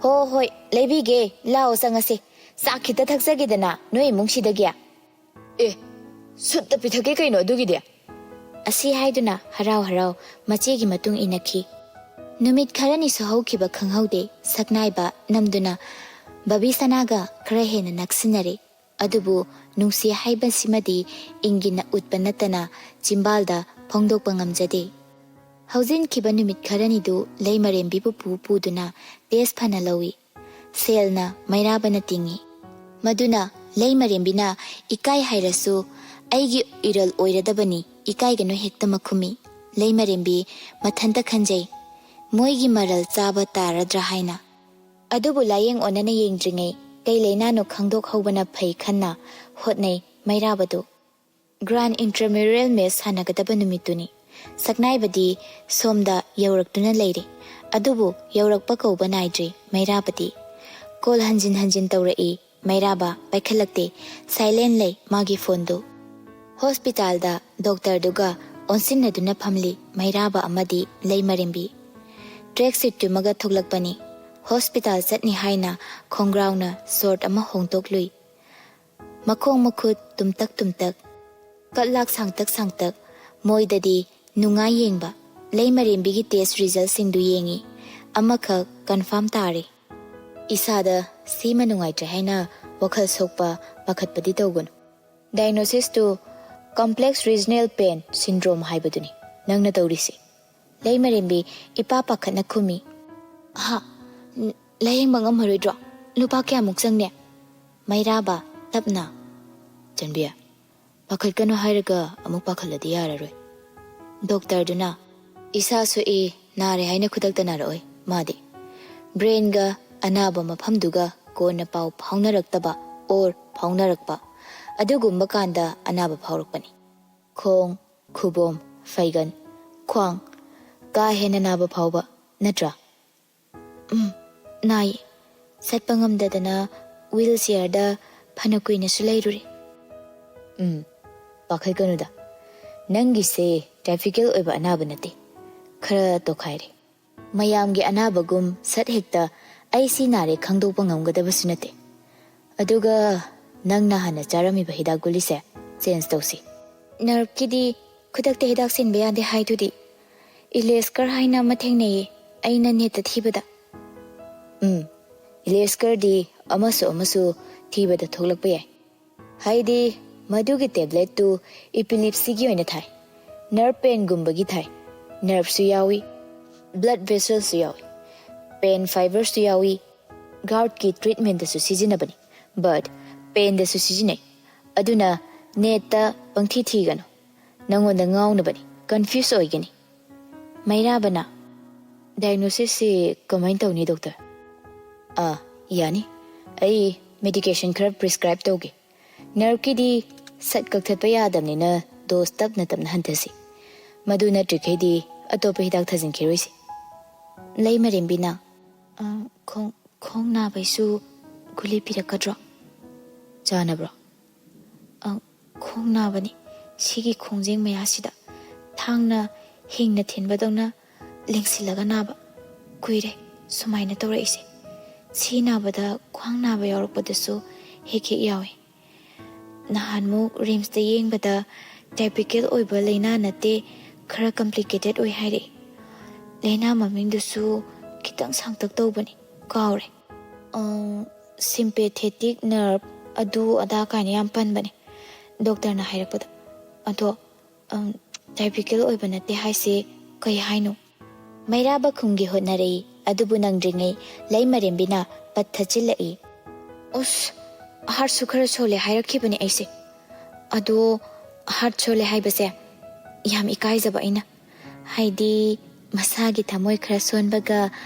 [SPEAKER 1] ꯍꯣꯏ ꯂꯩꯕꯤꯒꯦ, ꯂꯥꯛꯑꯣ ꯆꯪꯉꯁꯦ. ꯆꯥꯛ ꯈꯤꯇ ꯊꯛꯆꯒꯦꯗꯅ ꯅꯣꯏ ꯏꯃꯨꯡꯁꯤꯗꯒꯤ.
[SPEAKER 2] ꯁꯨꯠꯇ ꯄꯤꯊꯛꯀꯦ ꯀꯩꯅꯣ ꯑꯗꯨꯒꯤꯗꯤ.
[SPEAKER 1] ꯑꯁꯤ ꯍꯥꯏꯗꯨꯅ ꯍꯔꯥꯎ ꯃꯆꯦꯒꯤ ꯃꯇꯨꯡ ꯏꯟꯅꯈꯤ. ꯅꯨꯃꯤꯠ ꯈꯔꯅꯤꯁꯨ ꯍꯧꯈꯤꯕ ꯈꯪꯍꯧꯗꯦ ꯁꯛꯅꯥꯏꯕ ꯅꯝꯗꯨꯅ ꯕꯕꯤꯁꯅꯥꯒ ꯈꯔ ꯍꯦꯟꯅ ꯅꯛꯁꯤꯟꯅꯔꯦ ꯑꯗꯨꯕꯨ ꯅꯨꯡꯁꯤ ꯍꯥꯏꯕꯁꯤꯃꯗꯤ ꯏꯪꯒꯤꯅ ꯎꯠꯄ ꯅꯠꯇꯅ ꯆꯤꯝꯕꯥꯜꯗ ꯐꯣꯡꯗꯣꯛꯄ ꯉꯝꯖꯗꯦ ꯍꯧꯖꯤꯟꯈꯤꯕ ꯅꯨꯃꯤꯠ ꯈꯔꯅꯤꯗꯨ ꯂꯩꯃꯔꯦꯝꯕꯤꯕꯨ ꯄꯨꯗꯨꯅ ꯇꯦꯁ ꯐꯅ ꯂꯧꯏ ꯁꯦꯜꯅ ꯃꯩꯔꯥꯕꯅ ꯇꯤꯡꯏ ꯃꯗꯨꯅ ꯂꯩꯃꯔꯦꯝꯕꯤꯅ ꯏꯀꯥꯏ ꯍꯥꯏꯔꯁꯨ ꯑꯩꯒꯤ ꯏꯔꯜ ꯑꯣꯏꯔꯗꯕꯅꯤ ꯏꯀꯥꯏꯒꯅꯨ ꯍꯦꯛꯇ ꯃꯈꯨꯝꯃꯤ ꯂꯩꯃꯔꯦꯝꯕꯤ ꯃꯊꯟꯇ ꯈꯟꯖꯩ ꯃꯣꯏꯒꯤ ꯃꯔꯜ ꯆꯥꯕ ꯇꯥꯔꯗ꯭ꯔꯥ ꯍꯥꯏꯅ ꯑꯗꯨꯕꯨ ꯂꯥꯌꯦꯡ ꯑꯣꯟꯅꯅ ꯌꯦꯡꯗ꯭ꯔꯤꯉꯩ ꯀꯩ ꯂꯩꯅꯥꯅꯣ ꯈꯪꯗꯣꯛꯍꯧꯕꯅ ꯐꯩ ꯈꯟꯅ ꯍꯣꯠꯅꯩ ꯃꯩꯔꯥꯕꯗꯨ ꯒ꯭ꯔꯥꯟ ꯏꯟꯇꯔꯃꯦꯔꯤꯌꯦꯜ ꯃꯦꯠꯁ ꯁꯥꯟꯅꯒꯗꯕ ꯅꯨꯃꯤꯠꯇꯨꯅꯤ ꯁꯛꯅꯥꯏꯕꯗꯤ ꯁꯣꯝꯗ ꯌꯧꯔꯛꯇꯨꯅ ꯂꯩꯔꯦ ꯑꯗꯨꯕꯨ ꯌꯧꯔꯛꯄ ꯀꯧꯕ ꯅꯥꯏꯗ꯭ꯔꯤ ꯃꯩꯔꯥꯕꯗꯤ ꯀꯣꯜ ꯍꯟꯖꯤꯟ ꯍꯟꯖꯤꯟ ꯇꯧꯔꯛꯏ ꯃꯩꯔꯥꯕ ꯄꯥꯏꯈꯠꯂꯛꯇꯦ ꯁꯥꯏꯂꯦꯟ ꯂꯩ ꯃꯥꯒꯤ ꯐꯣꯟꯗꯨ ꯍꯣꯁꯄꯤꯇꯥꯜꯗ ꯗꯣꯛꯇꯔꯗꯨꯒ ꯑꯣꯟꯁꯤꯟꯅꯗꯨꯅ ꯐꯝꯂꯤ ꯃꯩꯔꯥꯕ ꯑꯃꯗꯤ ꯂꯩꯃꯔꯦꯝꯕꯤ ꯇ꯭ꯔꯦꯛ ꯁꯤꯠ ꯇꯨꯝꯃꯒ ꯊꯣꯛꯂꯛꯄꯅꯤ ꯍꯣꯁꯄꯤꯇꯥꯜ ꯆꯠꯅꯤ ꯍꯥꯏꯅ ꯈꯣꯡꯒ꯭ꯔꯥꯎꯅ ꯁꯣꯔꯠ ꯑꯃ ꯍꯣꯡꯗꯣꯛꯂꯨꯏ ꯃꯈꯣꯡ ꯃꯈꯨꯠ ꯇꯨꯝꯇꯛ ꯀꯠꯂꯥꯛ ꯁꯥꯡꯇꯛ ꯃꯣꯏꯗꯗꯤ ꯅꯨꯡꯉꯥꯏ ꯌꯦꯡꯕ ꯂꯩꯃꯔꯦꯝꯕꯤꯒꯤ ꯇꯦꯁ ꯔꯤꯖꯜꯁꯤꯡꯗꯨ ꯌꯦꯡꯏ ꯑꯃꯈꯛ ꯀꯟꯐꯥꯔꯝ ꯇꯥꯔꯦ ꯏꯁꯥꯗ ꯁꯤꯃ ꯅꯨꯡꯉꯥꯏꯇ꯭ꯔꯦ ꯍꯥꯏꯅ ꯋꯥꯈꯜ ꯁꯣꯛꯄ ꯄꯥꯈꯠꯄꯗꯤ ꯇꯧꯒꯅꯨ ꯗꯥꯏꯒꯅꯣꯁꯤꯁꯇꯨ ꯀꯝꯄ꯭ꯂꯦꯛꯁ ꯔꯤꯖꯅꯦꯜ ꯄꯦꯟ ꯁꯤꯟꯗ꯭ꯔꯣꯝ ꯍꯥꯏꯕꯗꯨꯅꯤ ꯅꯪꯅ ꯇꯧꯔꯤꯁꯤ ꯂꯩꯃꯔꯦꯝꯕꯤ ꯏꯄꯥ ꯄꯥꯈꯠꯅ ꯈꯨꯝꯃꯤ ꯂꯥꯌꯦꯡꯕ ꯉꯝꯃꯔꯣꯏꯗ꯭ꯔꯣ ꯂꯨꯄꯥ ꯀꯌꯥꯃꯨꯛ ꯆꯪꯅꯦ ꯃꯩꯔꯥꯕ ꯇꯞꯅ ꯆꯟꯕꯤ ꯄꯥꯈꯠꯀꯅꯨ ꯍꯥꯏꯔꯒ ꯑꯃꯨꯛ ꯄꯥꯈꯠꯂꯗꯤ ꯌꯥꯔꯔꯣꯏ ꯗꯣꯛꯇꯔꯗꯨꯅ ꯏꯁꯥ ꯁꯣꯛꯏ ꯅꯥꯔꯦ ꯍꯥꯏꯅ ꯈꯨꯗꯛꯇ ꯅꯥꯔꯛꯑꯣꯏ ꯃꯥꯗꯤ ꯕ꯭ꯔꯦꯟꯒ ꯑꯅꯥꯕ ꯃꯐꯝꯗꯨꯒ ꯀꯣꯟꯅ ꯄꯥꯎ ꯐꯥꯎꯅꯔꯛꯇꯕ ꯑꯣꯔ ꯐꯥꯎꯅꯔꯛꯄ ꯑꯗꯨꯒꯨꯝꯕ ꯀꯥꯟꯗ ꯑꯅꯥꯕ ꯐꯥꯎꯔꯛꯄꯅꯤ ꯈꯣꯡ ꯈꯨꯕꯣꯝ ꯐꯩꯒꯟ ꯈ꯭ꯋꯥꯡ ꯀꯥ ꯍꯦꯟꯅ ꯅꯥꯕ ꯐꯥꯎꯕ ꯅꯠꯇ꯭ꯔꯥ ꯅꯥꯏ ꯆꯠꯄ ꯉꯝꯗꯗꯅ ꯋꯤꯜ ꯆꯤꯌꯔꯗ ꯐꯅ ꯀꯨꯏꯅꯁꯨ ꯂꯩꯔꯨꯔꯦ ꯄꯥꯈꯠꯀꯅꯨꯗ ꯅꯪꯒꯤꯁꯦ ꯇꯥꯏꯄꯤꯀꯦꯜ ꯑꯣꯏꯕ ꯑꯅꯥꯕ ꯅꯠꯇꯦ ꯈꯔ ꯇꯣꯈꯥꯏꯔꯦ ꯃꯌꯥꯝꯒꯤ ꯑꯅꯥꯕꯒꯨꯝ ꯁꯠ ꯍꯦꯛꯇ ꯑꯩ ꯁꯤ ꯅꯥꯔꯦ ꯈꯪꯗꯣꯛꯄ ꯉꯝꯒꯗꯕꯁꯨ ꯅꯠꯇꯦ ꯑꯗꯨꯒ ꯅꯪꯅ ꯍꯥꯟꯅ ꯆꯥꯔꯝꯃꯤꯕ ꯍꯤꯗꯥꯛ ꯒꯨꯂꯤꯁꯦ ꯆꯦꯟꯖ ꯇꯧꯁꯤ ꯅꯔꯚꯀꯤꯗꯤ ꯈꯨꯗꯛꯇ ꯍꯤꯗꯥꯛ ꯁꯤꯟꯕ ꯌꯥꯗꯦ ꯍꯥꯏꯗꯨꯗꯤ ꯏꯂꯦꯁꯀꯔ ꯍꯥꯏꯅ ꯑꯃ ꯊꯦꯡꯅꯩꯌꯦ ꯑꯩꯅ ꯅꯦꯠꯇ ꯊꯤꯕꯗ ꯏꯂꯦꯁꯀꯔꯗꯤ ꯑꯃꯁꯨ ꯊꯤꯕꯗ ꯊꯣꯛꯂꯛꯄ ꯌꯥꯏ ꯍꯥꯏꯗꯤ ꯃꯗꯨꯒꯤ ꯇꯦꯕ꯭ꯂꯦꯠꯇꯨ ꯏꯄꯤꯂꯤꯞꯁꯤꯒꯤ ꯑꯣꯏꯅ ꯊꯥꯏ ꯅꯔꯚ ꯄꯦꯟꯒꯨꯝꯕꯒꯤ ꯊꯥꯏ ꯅꯔꯚꯁꯨ ꯌꯥꯎꯏ ꯕ꯭ꯂꯗ ꯚꯦꯁꯦꯜꯁꯨ ꯌꯥꯎꯏ ꯄꯦꯟ ꯐꯥꯏꯕꯔꯁꯨ ꯌꯥꯎꯏ ꯒꯥꯎꯠꯀꯤ ꯇ꯭ꯔꯤꯠꯃꯦꯟꯗꯁꯨ ꯁꯤꯖꯤꯟꯅꯕꯅꯤ ꯕꯠ ꯄꯦꯟꯗꯁꯨ ꯁꯤꯖꯤꯟꯅꯩ ꯑꯗꯨꯅ ꯅꯦꯠꯇ ꯄꯪꯊꯤ ꯊꯤꯒꯅꯨ ꯅꯪꯉꯣꯟꯗ ꯉꯥꯎꯅꯕꯅꯤ ꯀꯟꯐ꯭ꯌꯨꯁ ꯑꯣꯏꯒꯅꯤ ꯃꯩꯔꯥꯕꯅ ꯗꯥꯏꯒꯅꯣꯁꯤꯁꯁꯤ ꯀꯃꯥꯏꯅ ꯇꯧꯅꯤ ꯗꯣꯛꯇꯔ ꯌꯥꯅꯤ ꯑꯩ ꯃꯦꯗꯤꯀꯦꯁꯟ ꯈꯔ ꯄ꯭रिꯁꯀ꯭ꯔꯥꯏꯕ ꯇꯧꯒꯦ ꯅꯔꯚꯀꯤꯗꯤ ꯁꯠ ꯀꯛꯊꯠꯄ ꯌꯥꯗꯕꯅꯤꯅ ꯗꯣꯁ ꯇꯞꯅ ꯍꯟꯊꯁꯤ ꯃꯗꯨ ꯅꯠꯇ꯭ꯔꯤꯈꯩꯗꯤ ꯑꯇꯣꯞꯄ ꯍꯤꯗꯥꯛ ꯊꯥꯖꯤꯟꯈꯤꯔꯣꯏꯁꯤ ꯂꯩꯃꯔꯦꯝꯕꯤꯅ ꯈꯣꯡ ꯅꯥꯕꯩꯁꯨ ꯒꯨꯂꯤ ꯄꯤꯔꯛꯀꯗ꯭ꯔꯣ ꯆꯥꯅꯕ꯭ꯔꯣ ꯈꯣꯡ ꯅꯥꯕꯅꯤ ꯁꯤꯒꯤ ꯈꯣꯡꯖꯦꯡ ꯃꯌꯥꯁꯤꯗ ꯊꯥꯡꯅ ꯍꯤꯡꯅ ꯊꯤꯟꯕꯗꯧꯅ ꯂꯦꯡꯁꯤꯜꯂꯒ ꯅꯥꯕ ꯀꯨꯏꯔꯦ ꯁꯨꯃꯥꯏꯅ ꯇꯧꯔꯛꯏꯁꯦ ꯁꯤ ꯅꯥꯕꯗ ꯈ꯭ꯋꯥꯡ ꯅꯥꯕ ꯌꯥꯎꯔꯛꯄꯗꯁꯨ ꯍꯦꯛ ꯌꯥꯎꯏ ꯅꯍꯥꯟꯃꯨꯛ ꯔꯤꯝꯁꯇ ꯌꯦꯡꯕꯗ ꯇꯥꯏꯄꯤꯀꯦꯜ ꯑꯣꯏꯕ ꯂꯩꯅꯥ ꯅꯠꯇꯦ ꯈꯔ ꯀꯝꯄ꯭ꯂꯤꯀꯦꯇꯦꯠ ꯑꯣꯏ ꯍꯥꯏꯔꯛꯏ ꯂꯩꯅꯥ ꯃꯃꯤꯡꯗꯨꯁꯨ ꯈꯤꯇꯪ ꯁꯥꯡꯇꯛ ꯇꯧꯕꯅꯤ ꯀꯥꯎꯔꯦ ꯁꯤꯝꯄꯦꯊꯦꯇꯤꯛ ꯅꯔꯚ ꯑꯗꯨ ꯑꯗꯥ ꯀꯥꯏꯅ ꯌꯥꯝ ꯄꯟꯕꯅꯦ ꯗꯣꯛꯇꯔꯅ ꯍꯥꯏꯔꯛꯄꯗ ꯑꯗꯣ ꯇꯥꯏꯄꯤꯀꯦꯜ ꯑꯣꯏꯕ ꯅꯠꯇꯦ ꯍꯥꯏꯁꯦ ꯀꯩ ꯍꯥꯏꯅꯣ ꯃꯩꯔꯥꯕ ꯈꯨꯝꯒꯤ ꯍꯣꯠꯅꯔꯛꯏ ꯑꯗꯨꯕꯨ ꯅꯪꯗ꯭ꯔꯤꯉꯩ ꯂꯩꯃꯔꯦꯝꯕꯤꯅ ꯄꯠ ꯊꯠꯆꯤꯜꯂꯛꯏ ꯍꯥꯔꯠꯁꯨ ꯈꯔ ꯁꯣꯜꯂꯦ ꯍꯥꯏꯔꯛꯈꯤꯕꯅꯦ ꯑꯩꯁꯦ ꯑꯗꯣ ꯍꯥꯔꯠ ꯁꯣꯜꯂꯦ ꯍꯥꯏꯕꯁꯦ ꯌꯥꯝ ꯏꯀꯥꯏꯖꯕ ꯑꯩꯅ ꯍꯥꯏꯗꯤ ꯃꯁꯥꯒꯤ ꯊꯃꯣꯏ ꯈꯔ ꯁꯣꯟꯕꯒ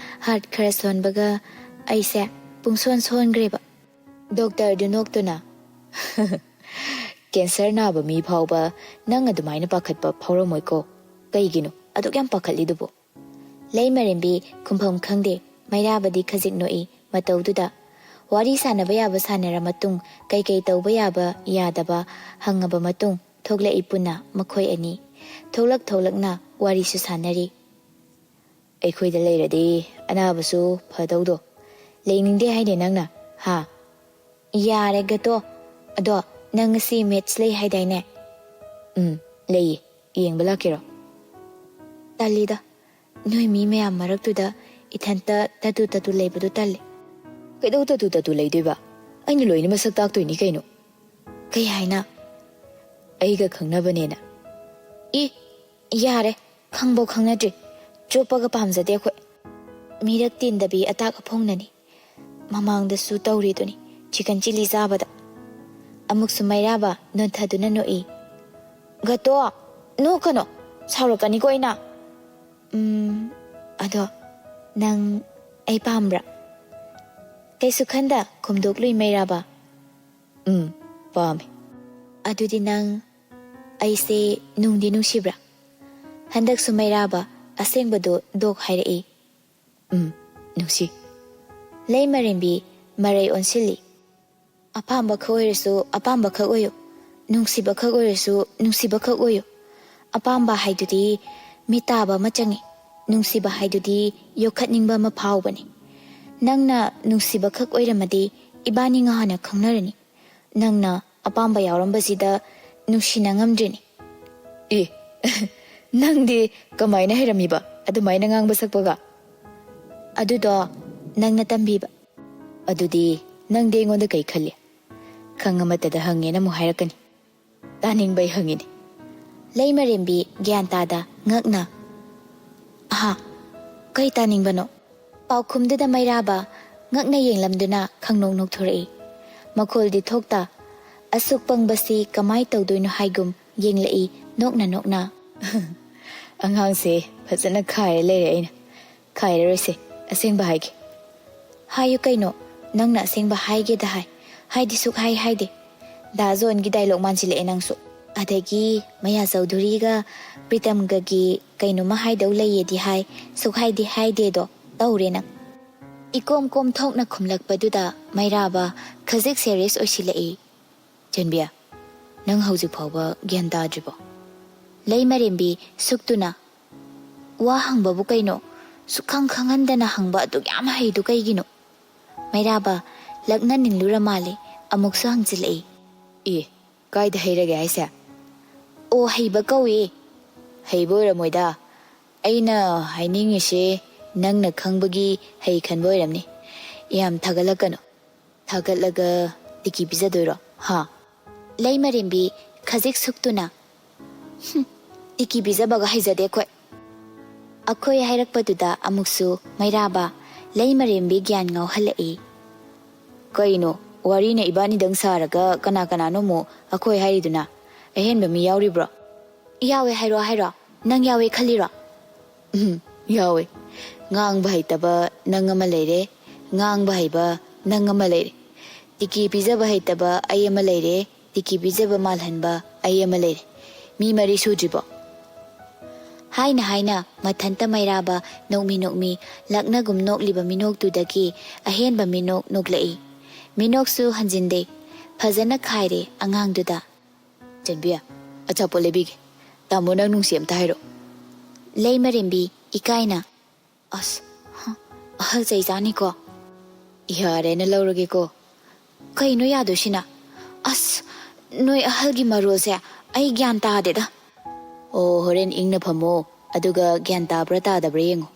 [SPEAKER 1] ꯍꯥꯔꯠ ꯈꯔ ꯁꯣꯟꯕꯒ ꯑꯩꯁꯦ ꯄꯨꯡꯁꯣꯟ ꯁꯣꯟꯈ꯭ꯔꯦꯕ ꯗꯣꯛꯇꯔꯗꯨ ꯅꯣꯛꯇꯨꯅ ꯀꯦꯟꯁꯔ ꯅꯥꯕ ꯃꯤ ꯐꯥꯎꯕ ꯅꯪ ꯑꯗꯨꯃꯥꯏꯅ ꯄꯥꯈꯠꯄ ꯐꯥꯎꯔꯝꯃꯣꯏꯀꯣ ꯀꯩꯒꯤꯅꯣ ꯑꯗꯨꯛ ꯌꯥꯝ ꯄꯥꯈꯠꯂꯤꯗꯨꯕꯨ ꯂꯩꯃꯔꯦꯝꯕꯤ ꯈꯨꯝꯐꯝ ꯈꯪꯗꯦ ꯃꯩꯔꯥꯕꯗꯤ ꯈꯖꯤꯛ ꯅꯣꯛꯏ ꯃꯇꯧꯗꯨꯗ ꯋꯥꯔꯤ ꯁꯥꯟꯅꯕ ꯌꯥꯕ ꯁꯥꯟꯅꯔ ꯃꯇꯨꯡ ꯀꯩꯀꯩ ꯇꯧꯕ ꯌꯥꯕ ꯌꯥꯗꯕ ꯍꯪꯉꯕ ꯃꯇꯨꯡ ꯊꯣꯛꯂꯛꯏ ꯄꯨꯟꯅ ꯃꯈꯣꯏ ꯑꯅꯤ ꯊꯣꯛꯂꯛꯅ ꯋꯥꯔꯤꯁꯨ ꯁꯥꯟꯅꯔꯤ ꯑꯩꯈꯣꯏꯗ ꯂꯩꯔꯗꯤ ꯑꯅꯥꯕꯁꯨ ꯐꯗꯧꯗꯣ ꯂꯩꯅꯤꯡꯗꯦ ꯍꯥꯏꯅꯦ ꯅꯪꯅ ꯌꯥꯔꯦ ꯒꯇꯣ ꯑꯗꯣ ꯅꯪ ꯉꯁꯤ ꯃꯦꯠꯁ ꯂꯩ ꯍꯥꯏꯗꯥꯏꯅꯦ ꯂꯩꯌꯦ ꯌꯦꯡꯕ ꯂꯥꯛꯀꯦꯔꯣ ꯇꯜꯂꯤꯗ ꯅꯣꯏ ꯃꯤ ꯃꯌꯥꯝ ꯃꯔꯛꯇꯨꯗ ꯏꯊꯟꯇ ꯇꯇꯨ ꯂꯩꯕꯗꯨ ꯇꯜꯂꯦ.
[SPEAKER 2] ꯀꯩꯗꯧ ꯇꯇꯨ ꯂꯩꯗꯣꯏꯕ? ꯑꯩꯅ ꯂꯣꯏꯅ ꯃꯁꯛ ꯇꯥꯛꯇꯣꯏꯅꯤ ꯀꯩꯅꯣ.
[SPEAKER 1] ꯀꯩ ꯍꯥꯏꯅ?
[SPEAKER 2] ꯑꯩꯒ ꯈꯪꯅꯕꯅꯦꯅ.
[SPEAKER 1] ꯌꯥꯔꯦ, ꯈꯪꯕꯧ ꯈꯪꯅꯗ꯭ꯔꯤ. ꯆꯣꯞꯄꯒ ꯄꯥꯝꯖꯗꯦ ꯑꯩꯈꯣꯏ. ꯃꯤꯔꯛ ꯇꯤꯟꯗꯕꯤ ꯑꯇꯥꯛ ꯑꯐꯣꯡꯅꯅꯤ. ꯃꯃꯥꯡꯗꯁꯨ ꯇꯧꯔꯤꯗꯨꯅꯤ, ꯆꯤꯀꯟ ꯆꯤꯂꯤ ꯆꯥꯕꯗ. ꯑꯃꯨꯛꯁꯨ ꯃꯩꯔꯥꯕ ꯅꯣꯟꯊꯗꯨꯅ ꯅꯣꯛꯏ. ꯒꯇꯣ, ꯅꯣꯛꯀꯅꯣ, ꯁꯥꯎꯔꯛꯀꯅꯤꯀꯣ ꯑꯩꯅ. ꯑꯗꯣ ꯅꯪ ꯑꯩ ꯄꯥꯝꯕ꯭ꯔꯥ? ꯀꯩꯁꯨ ꯈꯟꯗ ꯈꯨꯝꯗꯣꯛꯂꯨꯏ ꯃꯩꯔꯥꯕ.
[SPEAKER 2] ꯄꯥꯝꯃꯦ.
[SPEAKER 1] ꯑꯗꯨꯗꯤ ꯅꯪ ꯑꯩꯁꯦ ꯅꯨꯡꯗꯤ ꯅꯨꯡꯁꯤꯕ꯭ꯔꯥ? ꯍꯟꯗꯛꯁꯨ ꯃꯩꯔꯥꯕ ꯑꯁꯦꯡꯕꯗꯣ ꯗꯣꯛ ꯍꯥꯏꯔꯛꯏ.
[SPEAKER 2] ꯅꯨꯡꯁꯤ.
[SPEAKER 1] ꯂꯩꯃꯔꯦꯝꯕꯤ ꯃꯔꯩ ꯑꯣꯟꯁꯤꯜꯂꯤ. ꯑꯄꯥꯝꯕꯈꯛ ꯑꯣꯏꯔꯁꯨ ꯑꯄꯥꯝꯕꯈꯛ ꯑꯣꯏꯌꯨ. ꯅꯨꯡꯁꯤꯕꯈꯛ ꯑꯣꯏꯔꯁꯨ ꯅꯨꯡꯁꯤꯕꯈꯛ ꯑꯣꯏꯌꯨ. ꯑꯄꯥꯝꯕ ꯍꯥꯏꯗꯨꯗꯤ ꯃꯤꯠ ꯇꯥꯕ ꯑꯃ ꯆꯪꯏ. ꯅꯨꯡꯁꯤꯕ ꯍꯥꯏꯗꯨꯗꯤ ꯌꯣꯛꯈꯠꯅꯤꯡꯕ ꯑꯃ ꯐꯥꯎꯕꯅꯤ. ꯅꯪꯅ ꯅꯨꯡꯁꯤꯕꯈꯛ ꯑꯣꯏꯔꯝꯃꯗꯤ ꯏꯕꯥꯅꯤ ꯉꯍꯥꯟꯅ ꯈꯪꯅꯔꯅꯤ. ꯅꯪꯅ ꯑꯄꯥꯝꯕ ꯌꯥꯎꯔꯝꯕꯁꯤꯗ ꯅꯨꯡꯁꯤꯅ ꯉꯝꯗ꯭ꯔꯤꯅꯤ.
[SPEAKER 2] ꯅꯪꯗꯤ ꯀꯃꯥꯏꯅ ꯍꯩꯔꯝꯃꯤꯕ ꯑꯗꯨꯃꯥꯏꯅ ꯉꯥꯡꯕ ꯁꯛꯄꯒ?
[SPEAKER 1] ꯑꯗꯨꯗꯣ ꯅꯪꯅ ꯇꯝꯕꯤꯕ.
[SPEAKER 2] ꯑꯗꯨꯗꯤ ꯅꯪꯗꯤ ꯑꯩꯉꯣꯟꯗ ꯀꯩ ꯈꯜꯂꯤ? ꯈꯪꯉꯃꯇꯗ ꯍꯪꯉꯦꯅ ꯑꯃꯨꯛ ꯍꯥꯏꯔꯛꯀꯅꯤ. ꯇꯥꯅꯤꯡꯕꯩ ꯍꯪꯉꯤꯅꯤ.
[SPEAKER 1] ꯂꯩꯃꯔꯦꯝꯕꯤ ꯒ꯭ꯌꯥꯟ ꯇꯥꯗ ꯉꯛꯅ. ꯀꯩ ꯇꯥꯅꯤꯡꯕꯅꯣ? ꯄꯥꯎꯈꯨꯝꯗꯨꯗ ꯃꯩꯔꯥꯕ ꯉꯛꯅ ꯌꯦꯡꯂꯝꯗꯨꯅ ꯈꯪꯅꯣꯛ ꯅꯣꯛꯊꯣꯔꯛꯏ. ꯃꯈꯣꯜꯗꯤ ꯊꯣꯛꯇ ꯑꯁꯨꯛ ꯄꯪꯕꯁꯤ ꯀꯃꯥꯏ ꯇꯧꯗꯣꯏꯅꯣ ꯍꯥꯏꯒꯨꯝ ꯌꯦꯡꯂꯛꯏ ꯅꯣꯛꯅ.
[SPEAKER 2] ꯑꯉꯥꯡꯁꯦ ꯐꯖꯅ ꯈꯥꯏꯔ ꯂꯩꯔꯦ ꯑꯩꯅ. ꯈꯥꯏꯔꯔꯣꯏꯁꯦ, ꯑꯁꯦꯡꯕ ꯍꯥꯏꯒꯦ.
[SPEAKER 1] ꯍꯥꯏꯌꯨ ꯀꯩꯅꯣ, ꯅꯪꯅ ꯑꯁꯦꯡꯕ ꯍꯥꯏꯒꯦꯗ ꯍꯥꯏ. ꯍꯥꯏꯗꯤ ꯁꯨꯛꯍꯥꯏ ꯍꯥꯏꯗꯦ. ꯗꯥꯖꯣꯟꯒꯤ ꯗꯥꯏꯂꯣꯛ ꯃꯥꯟꯁꯤꯜꯂꯛꯑꯦ ꯅꯪꯁꯨ. ꯑꯗꯒꯤ ꯃꯌꯥ ꯆꯧꯙꯨꯔꯤꯒ ꯄ꯭ꯔꯤꯇꯝꯒꯒꯤ ꯀꯩꯅꯣꯃ ꯍꯥꯏꯗꯧ ꯂꯩꯌꯦꯗꯤ ꯍꯥꯏ. ꯁꯨꯛꯍꯥꯏꯗꯤ ꯍꯥꯏꯗꯦꯗꯣ ꯇꯧꯔꯦ ꯅꯪ. ꯏꯀꯣꯝ ꯀꯣꯝꯊꯣꯛꯅ ꯈꯨꯝꯂꯛꯄꯗꯨꯗ ꯃꯩꯔꯥꯕ ꯈꯖꯤꯛ ꯁꯦꯔꯤꯌꯁ ꯑꯣꯏꯁꯤꯜꯂꯛꯏ.
[SPEAKER 2] ꯆꯟꯕꯤꯌꯥ, ꯅꯪ ꯍꯧꯖꯤꯛ ꯐꯥꯎꯕ ꯒ꯭ꯌꯥꯟ ꯇꯥꯗ꯭ꯔꯤꯕꯣ?
[SPEAKER 1] ꯂꯩꯃꯔꯦꯝꯕꯤ ꯁꯨꯛꯇꯨꯅ. ꯋꯥ ꯍꯪꯕꯕꯨ ꯀꯩꯅꯣ? ꯁꯨꯛꯈꯪ ꯈꯪꯍꯟꯗꯅ ꯍꯪꯕ ꯑꯗꯨꯛ ꯌꯥꯝ ꯍꯩꯗꯨ ꯀꯩꯒꯤꯅꯣ? ꯃꯩꯔꯥꯕ ꯂꯛꯅꯅꯤꯡꯂꯨꯔ ꯃꯥꯜꯂꯦ. ꯑꯃꯨꯛꯁꯨ ꯍꯪꯖꯤꯜꯂꯛꯏ.
[SPEAKER 2] ꯀꯥꯏꯗ ꯍꯩꯔꯒꯦ ꯍꯥꯏꯁꯦ?
[SPEAKER 1] ꯑꯣ, ꯍꯩꯕ ꯀꯧꯏ.
[SPEAKER 2] ꯍꯩꯕ ꯑꯣꯏꯔꯝꯃꯣꯏꯗ. ꯑꯩꯅ ꯍꯥꯏꯅꯤꯡꯉꯤꯁꯦ ꯅꯪꯅ ꯈꯪꯕꯒꯤ ꯍꯩ ꯈꯟꯕ ꯑꯣꯏꯔꯝꯅꯤ. ꯌꯥꯝ ꯊꯥꯒꯠꯂꯛꯀꯅꯨ. ꯊꯥꯒꯠꯂꯒ ꯇꯤꯀꯤ ꯄꯤꯖꯗꯣꯏꯔꯣ?
[SPEAKER 1] ꯂꯩꯃꯔꯦꯝꯕꯤ ꯈꯖꯤꯛ ꯁꯨꯛꯇꯨꯅ. ꯇꯤꯀꯤ ꯄꯤꯖꯕꯒ ꯍꯩꯖꯗꯦ ꯑꯩꯈꯣꯏ ꯍꯥꯏꯔꯛꯄꯗꯨꯗ ꯑꯃꯨꯛꯁꯨ ꯃꯩꯔꯥꯕ ꯂꯩꯃꯔꯦꯝꯕꯤ ꯒ꯭ꯌꯥꯟ ꯉꯥꯎꯍꯜꯂꯛꯏ.
[SPEAKER 2] ꯀꯩꯅꯣ, ꯋꯥꯔꯤꯅ ꯏꯕꯥꯅꯤꯗꯪ ꯁꯥꯔꯒ ꯀꯅꯥꯅꯣ ꯑꯃꯨꯛ ꯑꯩꯈꯣꯏ ꯍꯥꯏꯔꯤꯗꯨꯅ? ꯑꯍꯦꯟꯕ ꯃꯤ ꯌꯥꯎꯔꯤꯕ꯭ꯔꯣ?
[SPEAKER 1] ꯌꯥꯎꯋꯦ. ꯍꯥꯏꯔꯣ. ꯅꯪ ꯌꯥꯎꯋꯦ ꯈꯜꯂꯤꯔꯣ?
[SPEAKER 2] ꯌꯥꯎꯋꯦ. ꯉꯥꯡꯕ ꯍꯩꯇꯕ ꯅꯪ ꯑꯃ ꯂꯩꯔꯦ. ꯉꯥꯡꯕ ꯍꯩꯕ ꯅꯪ ꯑꯃ ꯂꯩꯔꯦ. ꯇꯤꯀꯤ ꯄꯤꯖꯕ ꯍꯩꯇꯕ ꯑꯩ ꯑꯃ ꯂꯩꯔꯦ. ꯇꯤꯀꯤ ꯄꯤꯖꯕ ꯃꯥꯜꯍꯟꯕ ꯑꯩ ꯑꯃ ꯂꯩꯔꯦ. ꯃꯤ 4 ꯁꯨꯗ꯭ꯔꯤꯕꯣ?
[SPEAKER 1] ꯍꯥꯏꯅ ꯃꯊꯟꯇ ꯃꯩꯔꯥꯕ ꯅꯣꯛꯃꯤ ꯂꯛꯅꯒꯨꯝ ꯅꯣꯛꯂꯤꯕ ꯃꯤꯅꯣꯛꯇꯨꯗꯒꯤ ꯑꯍꯦꯟꯕ ꯃꯤꯅꯣꯛ ꯅꯣꯛꯂꯛꯏ. ꯃꯤꯅꯣꯛꯁꯨ ꯍꯟꯖꯤꯟꯗꯦ. ꯐꯖꯅ ꯈꯥꯏꯔꯦ ꯑꯉꯥꯡꯗꯨꯗ.
[SPEAKER 2] ꯆꯟꯕꯤꯌꯥ, ꯑꯆꯥꯄꯣꯠ ꯂꯩꯕꯤꯒꯦ. ꯇꯥꯃꯣ ꯅꯪ ꯅꯨꯡꯁꯤ ꯑꯝꯇ ꯍꯥꯏꯔꯛꯑꯣ.
[SPEAKER 1] ꯂꯩꯃꯔꯦꯝꯕꯤ ꯏꯀꯥꯏꯅ. ꯑꯍꯜ ꯆꯩ ꯆꯥꯅꯤꯀꯣ?
[SPEAKER 2] ꯌꯥꯔꯦꯅ ꯂꯧꯔꯒꯦꯀꯣ.
[SPEAKER 1] ꯀꯩꯅꯣ ꯌꯥꯗꯣꯏꯁꯤꯅ? ꯅꯣꯏ ꯑꯍꯜꯒꯤ ꯃꯔꯣꯜꯁꯦ ꯑꯩ ꯒ꯭ꯌꯥꯟ ꯇꯥꯗꯦꯗ.
[SPEAKER 2] ꯑꯣ, ꯍꯣꯔꯦꯟ ꯏꯪꯅ ꯐꯝꯃꯣ. ꯑꯗꯨꯒ ꯒ꯭ꯌꯥꯟ ꯇꯥꯕ꯭ꯔꯥ ꯇꯥꯗꯕ꯭ꯔꯥ ꯌꯦꯡꯉꯣ.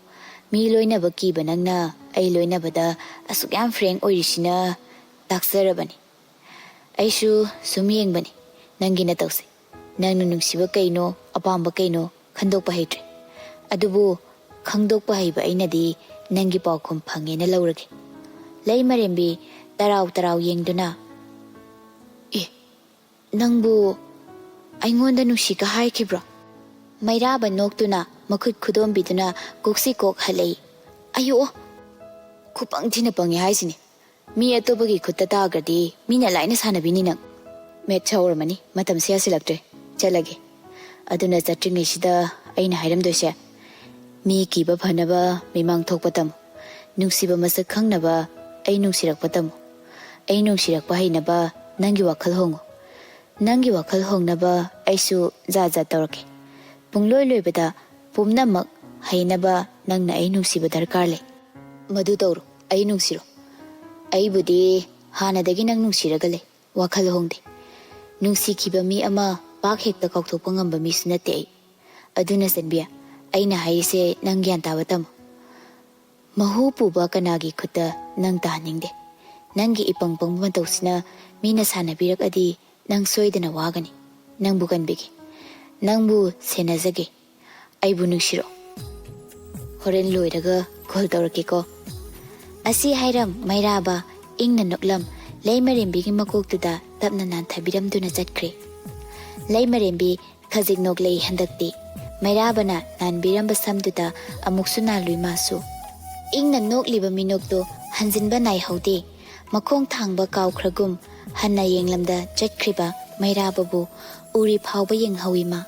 [SPEAKER 2] ꯃꯤ ꯂꯣꯏꯅꯕ ꯀꯤꯕ ꯅꯪꯅ ꯑꯩ ꯂꯣꯏꯅꯕꯗ ꯑꯁꯨꯛ ꯌꯥꯝ ꯐ꯭ꯔꯦꯡ ꯑꯣꯏꯔꯤꯁꯤꯅ ꯇꯥꯛꯆꯔꯕꯅꯤ. ꯑꯩꯁꯨ ꯁꯨꯝ ꯌꯦꯡꯕꯅꯤ ꯅꯪꯒꯤ ꯅꯇꯧꯁꯦ. ꯅꯪꯅ ꯅꯨꯡꯁꯤꯕ ꯀꯩꯅꯣ, ꯑꯄꯥꯝꯕ ꯀꯩꯅꯣ ꯈꯟꯗꯣꯛꯄ ꯍꯩꯇ꯭ꯔꯦ. ꯑꯗꯨꯕꯨ ꯈꯪꯗꯣꯛꯄ ꯍꯩꯕ ꯑꯩꯅꯗꯤ ꯅꯪꯒꯤ ꯄꯥꯎꯈꯨꯝ ꯐꯪꯉꯦꯅ ꯂꯧꯔꯒꯦ.
[SPEAKER 1] ꯂꯩꯃꯔꯦꯝꯕꯤ ꯇꯔꯥꯎ ꯌꯦꯡꯗꯨꯅ. ꯅꯪꯕꯨ ꯑꯩꯉꯣꯟꯗ ꯅꯨꯡꯁꯤꯒ ꯍꯥꯏꯈꯤꯕ꯭ꯔꯣ? ꯃꯩꯔꯥꯕ ꯅꯣꯛꯇꯨꯅ ꯃꯈꯨꯠ ꯈꯨꯗꯣꯝꯕꯤꯗꯨꯅ ꯀꯣꯛꯁꯤ ꯍꯜꯂꯛꯏ. ꯑꯌꯣ,
[SPEAKER 2] ꯈꯨꯄꯪ ꯊꯤꯅ ꯄꯪꯉꯦ ꯍꯥꯏꯁꯤꯅꯤ. ꯃꯤ ꯑꯇꯣꯞꯄꯒꯤ ꯈꯨꯠꯇ ꯇꯥꯈ꯭ꯔꯗꯤ ꯃꯤꯅ ꯂꯥꯏꯅ ꯁꯥꯟꯅꯕꯤꯅꯤ ꯅꯪ. ꯃꯦꯠꯁ ꯍꯧꯔꯝꯃꯅꯤ. ꯃꯇꯝꯁꯦ ꯌꯥꯁꯤꯜꯂꯛꯇ꯭ꯔꯦ. ꯆꯠꯂꯒꯦ. ꯑꯗꯨꯅ ꯆꯠꯇ꯭ꯔꯤꯉꯩꯁꯤꯗ ꯑꯩꯅ ꯍꯥꯏꯔꯝꯗꯣꯏꯁꯦ, ꯃꯤ ꯀꯤꯕ ꯐꯅꯕ ꯃꯤꯃꯥꯡ ꯊꯣꯛꯄ ꯇꯝꯃꯨ. ꯅꯨꯡꯁꯤꯕ ꯃꯁꯛ ꯈꯪꯅꯕ ꯑꯩ ꯅꯨꯡꯁꯤꯔꯛꯄ ꯇꯝꯃꯨ. ꯑꯩ ꯅꯨꯡꯁꯤꯔꯛꯄ ꯍꯩꯅꯕ ꯅꯪꯒꯤ ꯋꯥꯈꯜ ꯍꯣꯡꯉꯨ. ꯅꯪꯒꯤ ꯋꯥꯈꯜ ꯍꯣꯡꯅꯕ ꯑꯩꯁꯨ ꯖꯥꯠ ꯇꯧꯔꯛꯀꯦ. ꯄꯨꯡꯂꯣꯏ ꯂꯣꯏꯕꯗ ꯄꯨꯝꯅꯃꯛ ꯍꯩꯅꯕ ꯅꯪꯅ ꯑꯩ ꯅꯨꯡꯁꯤꯕ ꯗꯔꯀꯥꯔ ꯂꯩ. ꯃꯗꯨ ꯇꯧꯔꯣ. ꯑꯩ ꯅꯨꯡꯁꯤꯔꯣ. ꯑꯩꯕꯨꯗꯤ ꯍꯥꯟꯅꯗꯒꯤ ꯅꯪ ꯅꯨꯡꯁꯤꯔꯒ ꯂꯩ. ꯋꯥꯈꯜ ꯍꯣꯡꯗꯦ. ꯅꯨꯡꯁꯤꯈꯤꯕ ꯃꯤ ꯑꯃ ꯄꯥꯛ ꯍꯦꯛꯇ ꯀꯥꯎꯊꯣꯛꯄ ꯉꯝꯕ ꯃꯤꯁꯨ ꯅꯠꯇꯦ ꯑꯩ. ꯑꯗꯨꯅ ꯆꯟꯕꯤꯌꯥ,
[SPEAKER 1] ꯑꯩꯅ ꯍꯥꯏꯔꯤꯁꯦ ꯅꯪ ꯒ꯭ꯌꯥꯟ ꯇꯥꯕ ꯇꯝꯃꯨ ꯃꯍꯨ ꯄꯨꯕ ꯀꯅꯥꯒꯤ ꯈꯨꯠꯇ ꯅꯪ ꯇꯥꯍꯟꯅꯤꯡꯗꯦ ꯅꯪꯒꯤ ꯏꯄꯪ ꯄꯪꯕ ꯃꯇꯧꯁꯤꯅ ꯃꯤꯅ ꯁꯥꯟꯅꯕꯤꯔꯛꯑꯗꯤ ꯅꯪ ꯁꯣꯏꯗꯅ ꯋꯥꯒꯅꯤ ꯅꯪꯕꯨ ꯀꯟꯕꯤꯒꯦ ꯅꯪꯕꯨ ꯁꯦꯟꯅꯖꯒꯦ ꯑꯩꯕꯨ ꯅꯨꯡꯁꯤꯔꯣ ꯍꯣꯔꯦꯟ ꯂꯣꯏꯔꯒ ꯀꯣꯜ ꯇꯧꯔꯛꯀꯦꯀꯣ ꯑꯁꯤ ꯍꯥꯏꯔꯝ ꯃꯩꯔꯥꯕ ꯏꯪꯅ ꯅꯣꯛꯂꯝ ꯂꯩꯃꯔꯦꯝꯕꯤꯒꯤ ꯃꯀꯣꯛꯇꯨꯗ ꯇꯞꯅ ꯅꯥꯟꯊꯕꯤꯔꯝꯗꯨꯅ ꯆꯠꯈ꯭ꯔꯦ ꯂꯩꯃꯔꯦꯝꯕꯤ ꯈꯖꯤꯛ ꯅꯣꯛꯂꯩ ꯍꯟꯗꯛꯇꯤ ꯃꯩꯔꯥꯕꯅ ꯅꯥꯟꯕꯤꯔꯝꯕ ꯁꯝꯗꯨꯗ ꯑꯃꯨꯛꯁꯨ ꯅꯥꯜꯂꯨꯏ ꯃꯥꯁꯨ ꯏꯪꯅ ꯅꯣꯛꯂꯤꯕ ꯃꯤꯅꯣꯛꯇꯣ ꯍꯟꯖꯤꯟꯕ ꯅꯥꯏꯍꯧꯗꯦ ꯃꯈꯣꯡ ꯊꯥꯡꯕ ꯀꯥꯎꯈ꯭ꯔꯒꯨꯝ ꯍꯟꯅ ꯌꯦꯡꯂꯝꯗ ꯆꯠꯈ꯭ꯔꯤꯕ ꯃꯩꯔꯥꯕꯕꯨ ꯎꯔꯤ ꯐꯥꯎꯕ ꯌꯦꯡꯍꯧꯏ ꯃꯥ